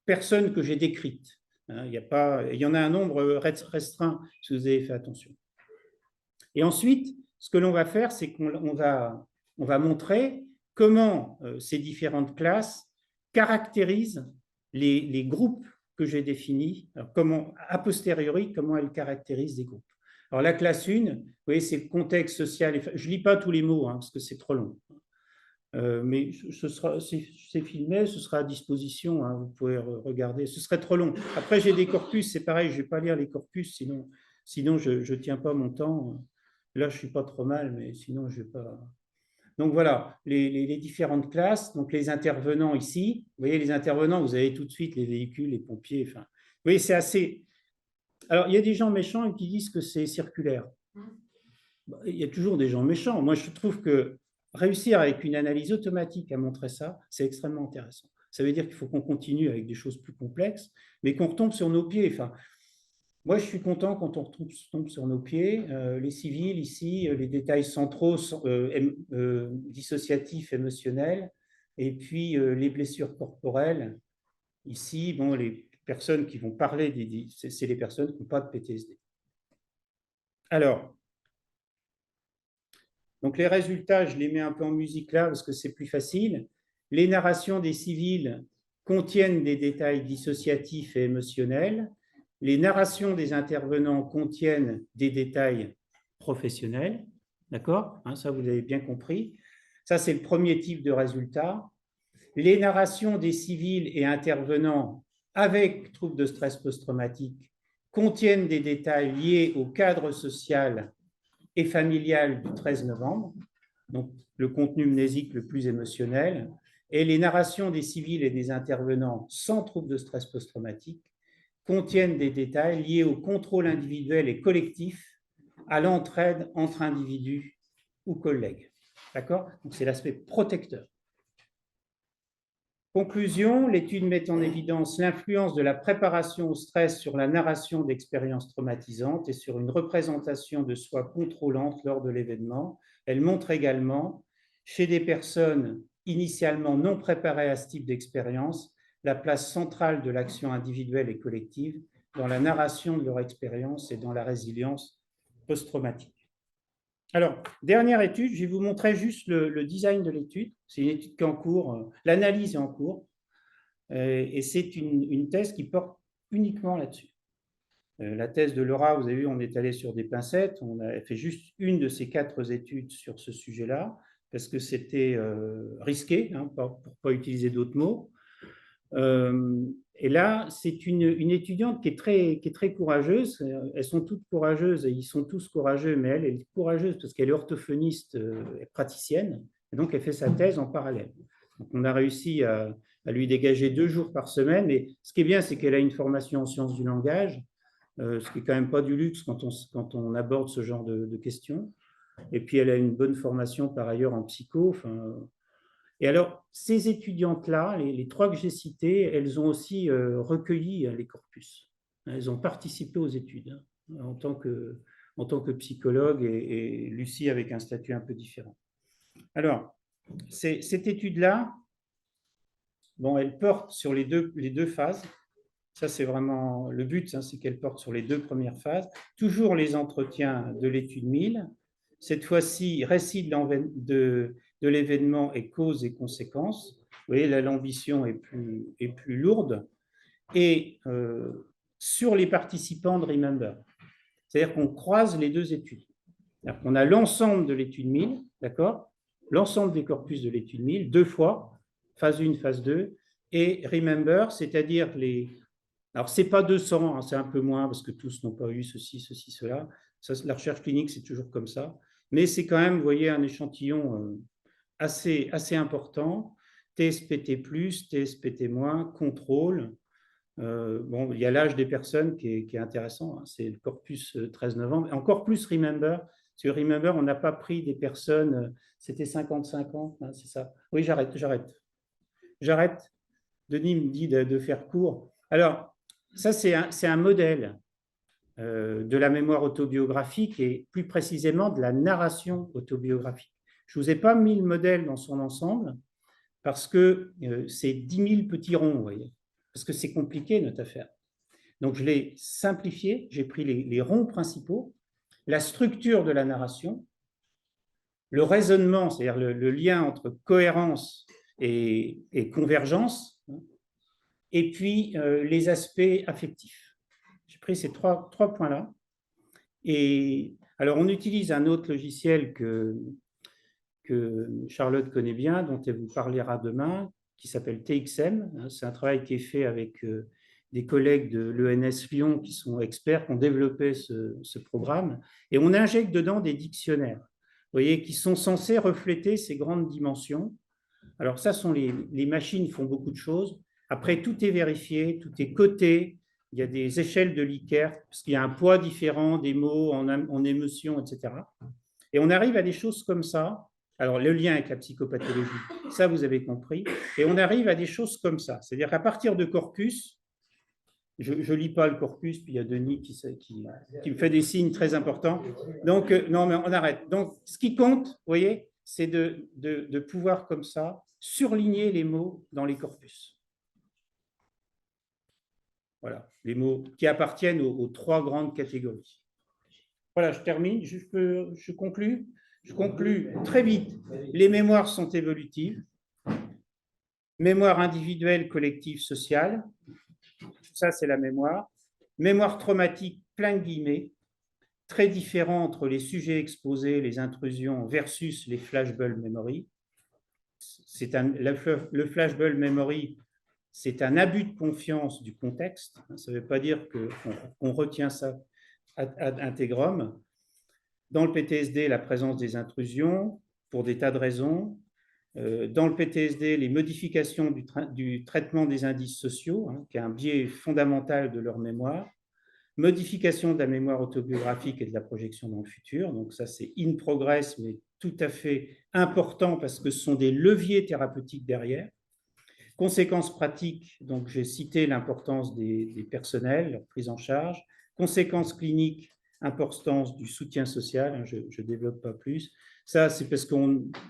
personnes que j'ai décrites. Hein. Il y en a un nombre restreint, si vous avez fait attention. Et ensuite, ce que l'on va faire, c'est qu'on va montrer comment ces différentes classes caractérisent les groupes que j'ai définis, alors a posteriori, comment elles caractérisent des groupes. Alors la classe 1, vous voyez, c'est le contexte social. Je ne lis pas tous les mots, hein, parce que c'est trop long. Mais c'est filmé, ce sera à disposition, hein, vous pouvez regarder. Ce serait trop long. Après, j'ai des corpus, c'est pareil, je ne vais pas lire les corpus, sinon je ne tiens pas mon temps. Là, je ne suis pas trop mal, mais sinon, je ne vais pas. Donc voilà, les différentes classes, donc les intervenants ici. Vous voyez, les intervenants, vous avez tout de suite les véhicules, les pompiers. Enfin, vous voyez, c'est assez. Alors, il y a des gens méchants qui disent que c'est circulaire. Il y a toujours des gens méchants. Moi, je trouve que réussir avec une analyse automatique à montrer ça, c'est extrêmement intéressant. Ça veut dire qu'il faut qu'on continue avec des choses plus complexes, mais qu'on retombe sur nos pieds. Enfin, moi, je suis content quand on retombe sur nos pieds. Les civils, ici, les détails centraux dissociatifs, émotionnels, et puis les blessures corporelles. Ici, bon, les personnes qui vont parler, c'est les personnes qui n'ont pas de PTSD. Alors, donc les résultats, je les mets un peu en musique là parce que c'est plus facile. Les narrations des civils contiennent des détails dissociatifs et émotionnels. Les narrations des intervenants contiennent des détails professionnels. D'accord, hein, ça, vous avez bien compris. Ça, c'est le premier type de résultat. Les narrations des civils et intervenants avec troubles de stress post-traumatique contiennent des détails liés au cadre social et familial du 13 novembre, donc le contenu mnésique le plus émotionnel, et les narrations des civils et des intervenants sans troubles de stress post-traumatique contiennent des détails liés au contrôle individuel et collectif, à l'entraide entre individus ou collègues. D'accord? Donc c'est l'aspect protecteur. Conclusion, l'étude met en évidence l'influence de la préparation au stress sur la narration d'expériences traumatisantes et sur une représentation de soi contrôlante lors de l'événement. Elle montre également, chez des personnes initialement non préparées à ce type d'expérience, la place centrale de l'action individuelle et collective dans la narration de leur expérience et dans la résilience post-traumatique. Alors, dernière étude, je vais vous montrer juste le design de l'étude. C'est une étude qui est en cours, l'analyse est en cours, et c'est une thèse qui porte uniquement là-dessus. La thèse de Laura, vous avez vu, on est allé sur des pincettes, on a fait juste une de ces 4 études sur ce sujet-là, parce que c'était risqué, hein, pour ne pas utiliser d'autres mots. Et là, c'est une étudiante qui est très courageuse. Elles sont toutes courageuses et ils sont tous courageux, mais elle est courageuse parce qu'elle est orthophoniste et praticienne. Et donc, elle fait sa thèse en parallèle. Donc, on a réussi à lui dégager 2 jours par semaine. Mais ce qui est bien, c'est qu'elle a une formation en sciences du langage, ce qui n'est quand même pas du luxe quand on aborde ce genre de questions. Et puis, elle a une bonne formation par ailleurs en psycho. Enfin, et alors, ces étudiantes-là, les 3 que j'ai citées, elles ont aussi recueilli les corpus. Elles ont participé aux études en tant que psychologue et Lucie avec un statut un peu différent. Alors, cette étude-là, bon, elle porte sur les deux phases. Ça, c'est vraiment le but, c'est qu'elle porte sur les 2 premières phases. Toujours les entretiens de l'étude 1000. Cette fois-ci, récit de l'événement et causes et conséquences. Vous voyez, là, l'ambition est plus lourde. Et sur les participants de Remember. C'est-à-dire qu'on croise les 2 études. C'est-à-dire qu'on a l'ensemble de l'étude 1000, d'accord? L'ensemble des corpus de l'étude 1000, 2 fois, phase 1, phase 2, et Remember, c'est-à-dire alors, ce n'est pas 200, hein, c'est un peu moins parce que tous n'ont pas eu ceci, cela. Ça, la recherche clinique, c'est toujours comme ça. Mais c'est quand même, vous voyez, un échantillon assez important. TSPT+, TSPT-, contrôle. Bon, il y a l'âge des personnes qui est intéressant. Hein, c'est le corpus 13 novembre. Et encore plus Remember, Sur Remember, on n'a pas pris des personnes, c'était 50-50, hein, c'est ça. Oui, j'arrête. Denis me dit de faire court. Alors, ça, c'est un modèle de la mémoire autobiographique et plus précisément de la narration autobiographique. Je ne vous ai pas mis le modèle dans son ensemble parce que c'est 10 000 petits ronds, vous voyez, parce que c'est compliqué notre affaire. Donc, je l'ai simplifié, j'ai pris les ronds principaux, la structure de la narration, le raisonnement, c'est-à-dire le lien entre cohérence et convergence, et puis les aspects affectifs. J'ai pris ces trois points-là. Et alors, on utilise un autre logiciel que Charlotte connaît bien, dont elle vous parlera demain, qui s'appelle TXM. C'est un travail qui est fait avec des collègues de l'ENS Lyon qui sont experts, qui ont développé ce programme. Et on injecte dedans des dictionnaires, vous voyez, qui sont censés refléter ces grandes dimensions. Alors ça, les machines font beaucoup de choses. Après, tout est vérifié, tout est coté. Il y a des échelles de Likert, parce qu'il y a un poids différent des mots en émotion, etc. Et on arrive à des choses comme ça. Alors, le lien avec la psychopathologie, ça, vous avez compris. Et on arrive à des choses comme ça. C'est-à-dire qu'à partir de corpus, je ne lis pas le corpus, puis il y a Denis qui me fait des signes très importants. Donc, non, mais on arrête. Donc, ce qui compte, vous voyez, c'est de pouvoir comme ça surligner les mots dans les corpus. Voilà, les mots qui appartiennent aux trois grandes catégories. Voilà, je termine, je conclue. Je conclue très vite. Les mémoires sont évolutives. Mémoire individuelle, collective, sociale. Tout ça, c'est la mémoire. Mémoire traumatique, plein de guillemets. Très différent entre les sujets exposés, les intrusions, versus les flashbulb memory. Le flashbulb memory, c'est un abus de confiance du contexte. Ça ne veut pas dire qu'on retient ça ad intégrum. Dans le PTSD, la présence des intrusions, pour des tas de raisons. Dans le PTSD, les modifications du traitement des indices sociaux, qui est un biais fondamental de leur mémoire. Modification de la mémoire autobiographique et de la projection dans le futur. Donc ça, c'est in progress, mais tout à fait important parce que ce sont des leviers thérapeutiques derrière. Conséquences pratiques, donc j'ai cité l'importance des personnels, leur prise en charge. Conséquences cliniques, importance du soutien social, je ne développe pas plus. Ça, c'est parce que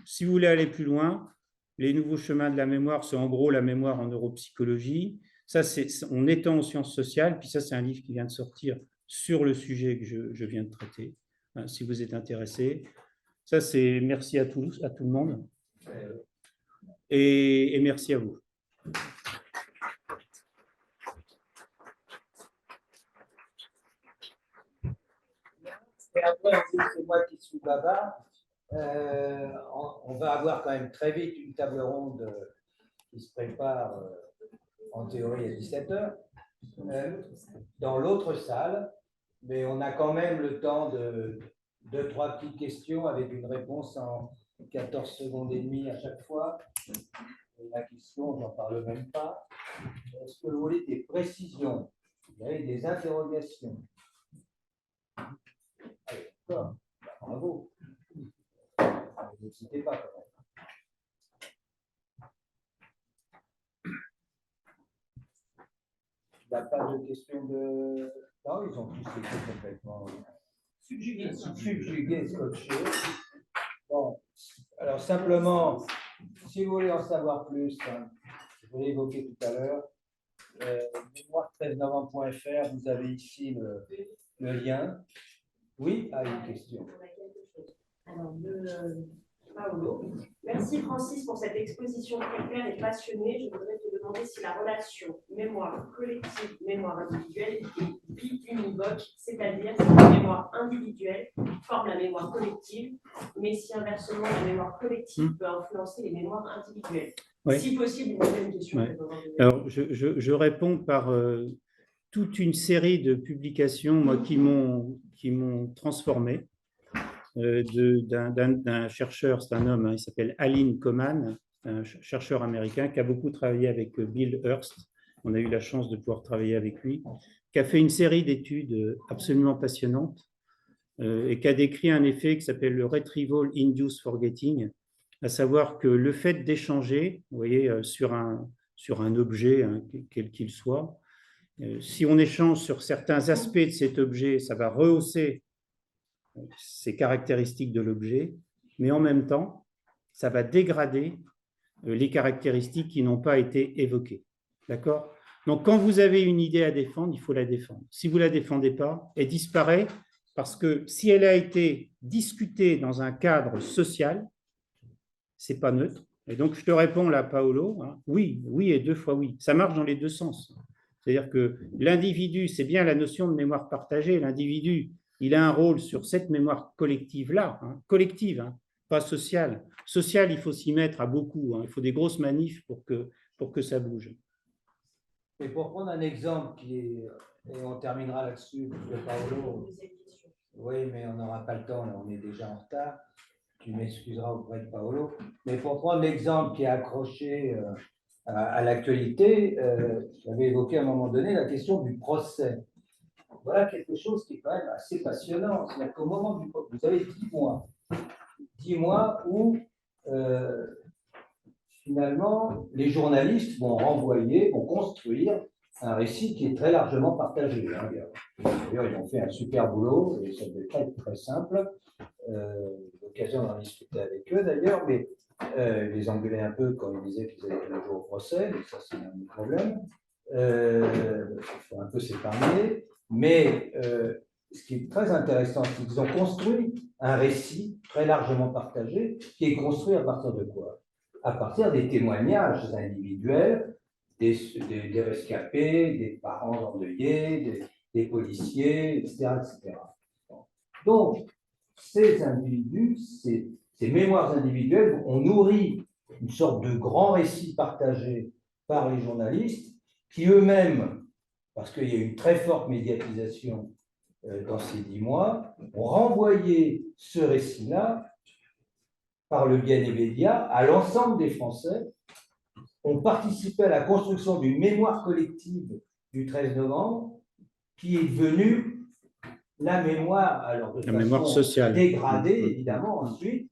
si vous voulez aller plus loin, les nouveaux chemins de la mémoire, c'est en gros la mémoire en neuropsychologie. Ça, on étend aux sciences sociales, puis ça, c'est un livre qui vient de sortir sur le sujet que je viens de traiter, si vous êtes intéressé. Ça, c'est merci à tout le monde. Et merci à vous. Et après, c'est moi qui suis bavard. On va avoir quand même très vite une table ronde qui se prépare en théorie à 17h dans l'autre salle, mais on a quand même le temps de 2-3 petites questions avec une réponse en 14 secondes et demie à chaque fois. Et la question, je n'en parle même pas. Est-ce que vous voulez des précisions? Vous avez des interrogations? Allez, d'accord. Bravo. N'hésitez pas quand même. Il n'y a pas de question de... Non, ils ont tous été complètement subjugués, scotchés. Bon, alors simplement, si vous voulez en savoir plus, je l'ai évoqué tout à l'heure, mémoire13novembre.fr, vous avez ici le lien. Oui, une question. Alors, Paolo. Merci Francis pour cette exposition très claire et passionnée. Je voudrais te demander si la relation mémoire collective, mémoire individuelle est biunivoque, c'est-à-dire si la mémoire individuelle forme la mémoire collective, mais si inversement la mémoire collective peut influencer les mémoires individuelles. Ouais. Si possible, une deuxième question. Ouais. Alors, je réponds par toute une série de publications moi, qui m'ont transformé. D'un chercheur, c'est un homme, il s'appelle Aline Coman, un chercheur américain qui a beaucoup travaillé avec Bill Hurst. On a eu la chance de pouvoir travailler avec lui, qui a fait une série d'études absolument passionnantes et qui a décrit un effet qui s'appelle le Retrieval Induced Forgetting, à savoir que le fait d'échanger, vous voyez, sur un objet, hein, quel qu'il soit, si on échange sur certains aspects de cet objet, ça va rehausser ces caractéristiques de l'objet, mais en même temps, ça va dégrader les caractéristiques qui n'ont pas été évoquées. D'accord? Donc, quand vous avez une idée à défendre, il faut la défendre. Si vous ne la défendez pas, elle disparaît parce que si elle a été discutée dans un cadre social, ce n'est pas neutre. Et donc, je te réponds là, Paolo, hein, oui, oui et 2 fois oui. Ça marche dans les deux sens. C'est-à-dire que l'individu, c'est bien la notion de mémoire partagée. L'individu, il a un rôle sur cette mémoire collective-là, hein, collective, hein, pas sociale. Sociale, il faut s'y mettre à beaucoup. Hein, il faut des grosses manifs pour que ça bouge. Et pour prendre un exemple et on terminera là-dessus, Paolo, oui, mais on n'aura pas le temps, là, on est déjà en retard. Tu m'excuseras auprès de Paolo. Mais pour prendre l'exemple qui est accroché à l'actualité, j'avais évoqué à un moment donné la question du procès. Voilà quelque chose qui est quand même assez passionnant. C'est-à-dire qu'au moment du procès, vous avez 10 mois où finalement les journalistes vont renvoyer, vont construire un récit qui est très largement partagé. Hein. D'ailleurs, ils ont fait un super boulot et ça devait pas être très simple. L'occasion d'en discuter avec eux d'ailleurs, mais les engueulaient un peu quand ils disaient qu'ils allaient tous les jours au procès, mais ça c'est un autre problème. Il faut un peu s'épargner, mais ce qui est très intéressant, c'est qu'ils ont construit un récit très largement partagé, qui est construit à partir de quoi? À partir des témoignages individuels des rescapés, des parents endeuillés, des policiers, etc., etc. Donc, ces individus, ces mémoires individuelles ont nourri une sorte de grand récit partagé par les journalistes qui eux-mêmes, parce qu'il y a eu une très forte médiatisation dans ces 10 mois, ont renvoyé ce récit-là par le biais des médias à l'ensemble des Français, ont participé à la construction d'une mémoire collective du 13 novembre qui est devenue la mémoire, alors de la mémoire façon sociale dégradée, évidemment, ensuite,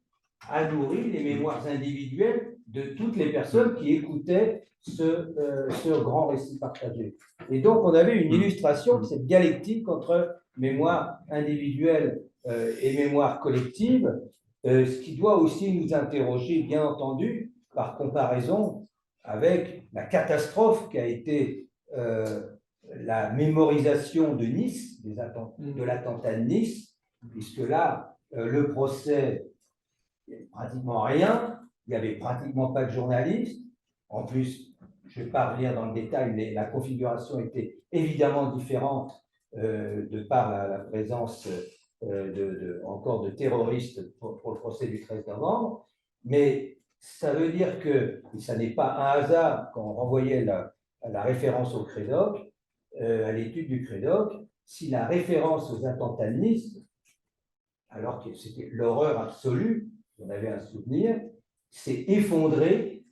a nourri les mémoires individuelles de toutes les personnes qui écoutaient ce grand récit partagé. Et donc, on avait une illustration de cette dialectique entre mémoire individuelle et mémoire collective, ce qui doit aussi nous interroger, bien entendu, par comparaison avec la catastrophe qui a été la mémorisation de Nice, de l'attentat de Nice, puisque là, le procès, il n'y avait pratiquement rien, il n'y avait pratiquement pas de journalistes. En plus, je ne vais pas revenir dans le détail, mais la configuration était évidemment différente de par la présence encore de terroristes pour le procès du 13 novembre. Mais ça veut dire que, et ça n'est pas un hasard quand on renvoyait la référence au Crédoc, à l'étude du Crédoc, si la référence aux attentats de Nice, alors que c'était l'horreur absolue, on avait un souvenir, s'est effondrée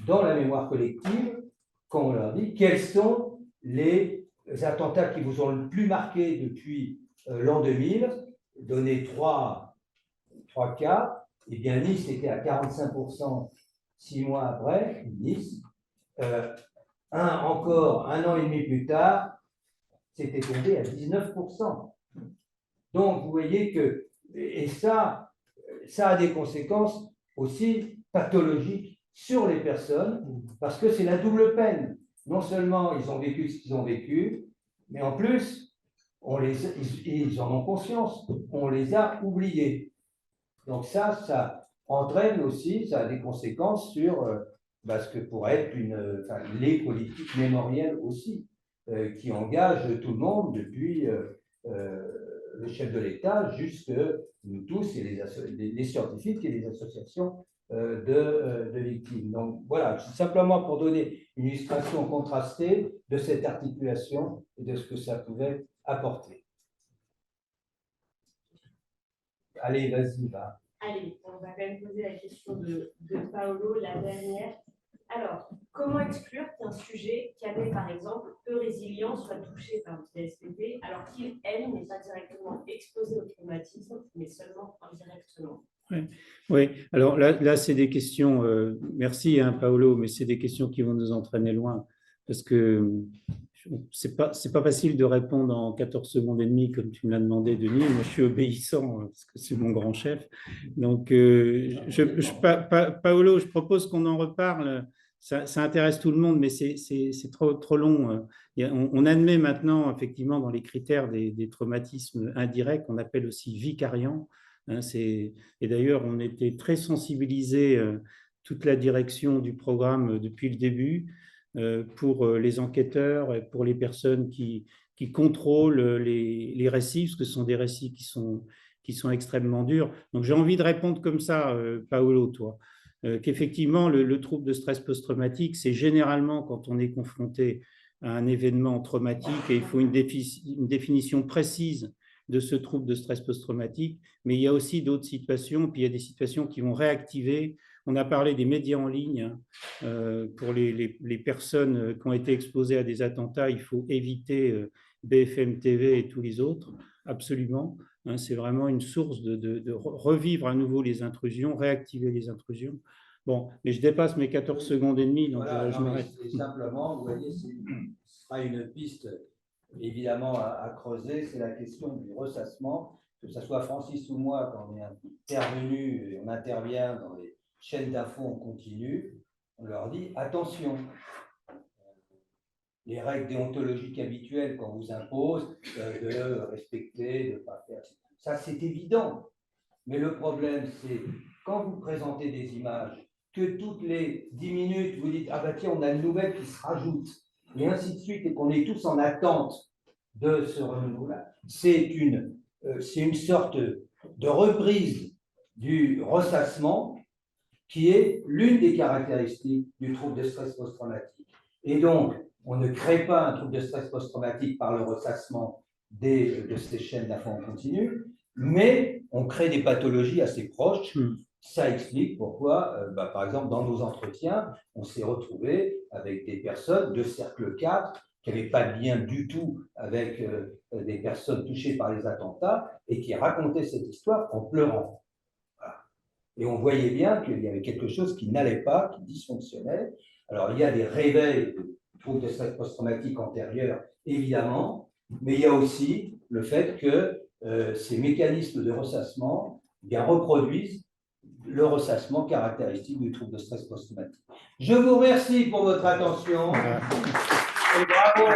dans la mémoire collective quand on leur dit quels sont les attentats qui vous ont le plus marqué depuis l'an 2000, donner trois cas, et bien Nice était à 45% 6 mois après, Nice. Encore un an et demi plus tard, c'était tombé à 19%. Donc, vous voyez que, et ça a des conséquences aussi pathologiques sur les personnes, parce que c'est la double peine. Non seulement ils ont vécu ce qu'ils ont vécu, mais en plus, ils en ont conscience, on les a oubliés. Donc ça entraîne aussi, ça a des conséquences sur ce que pourrait être les politiques mémorielles aussi, qui engagent tout le monde depuis le chef de l'État jusque nous tous et les scientifiques et les associations de victimes. Donc voilà, simplement pour donner une illustration contrastée de cette articulation et de ce que ça pouvait apporter. Allez, vas-y, va. Allez, on va quand même poser la question de Paolo, la dernière. Alors, comment exclure qu'un sujet cané, par exemple, peu résilient, soit touché par le TSPP, alors qu'il, elle, n'est pas directement exposé au traumatisme, mais seulement indirectement? Oui, alors là c'est des questions, merci hein, Paolo, mais c'est des questions qui vont nous entraîner loin, parce que c'est pas facile de répondre en 14 secondes et demie, comme tu me l'as demandé, Denis. Moi, je suis obéissant, parce que c'est mon grand chef. Donc, Paolo, je propose qu'on en reparle. Ça intéresse tout le monde, mais c'est trop long. On admet maintenant, effectivement, dans les critères des traumatismes indirects, qu'on appelle aussi vicariants. Hein, et d'ailleurs, on était très sensibilisés, toute la direction du programme depuis le début, pour les enquêteurs et pour les personnes qui contrôlent les récits, parce que ce sont des récits qui sont extrêmement durs. Donc, j'ai envie de répondre comme ça, Paolo, toi, qu'effectivement, le trouble de stress post-traumatique, c'est généralement quand on est confronté à un événement traumatique, et il faut une définition précise de ce trouble de stress post-traumatique, mais il y a aussi d'autres situations, puis il y a des situations qui vont réactiver. On a parlé des médias en ligne. Pour les personnes qui ont été exposées à des attentats, il faut éviter BFM TV et tous les autres, absolument. C'est vraiment une source de revivre à nouveau les intrusions, réactiver les intrusions. Bon, mais je dépasse mes 14 secondes et demie, donc voilà, je m'arrête. Simplement, vous voyez, ce sera une piste évidemment à creuser, c'est la question du ressassement, que ce soit Francis ou moi, quand on est intervenu et on intervient dans les chaînes d'infos en continu, on leur dit attention, les règles déontologiques habituelles qu'on vous impose, de respecter, de ne pas faire. Ça, c'est évident. Mais le problème, c'est quand vous présentez des images, que toutes les 10 minutes, vous dites ah bah tiens, on a une nouvelle qui se rajoute, et ainsi de suite, et qu'on est tous en attente de ce renouveau-là. C'est une sorte de reprise du ressassement qui est l'une des caractéristiques du trouble de stress post-traumatique. Et donc, on ne crée pas un trouble de stress post-traumatique par le ressassement de ces chaînes d'infos en continu, mais on crée des pathologies assez proches. Ça explique pourquoi, par exemple, dans nos entretiens, on s'est retrouvé avec des personnes de cercle 4 qui n'avaient pas de lien du tout avec des personnes touchées par les attentats et qui racontaient cette histoire en pleurant. Voilà. Et on voyait bien qu'il y avait quelque chose qui n'allait pas, qui dysfonctionnait. Alors, il y a des réveils de troubles de stress post-traumatique antérieurs, évidemment, mais il y a aussi le fait que ces mécanismes de ressassement reproduisent le ressassement caractéristique du trouble de stress post-traumatique. Je vous remercie pour votre attention. Et bravo.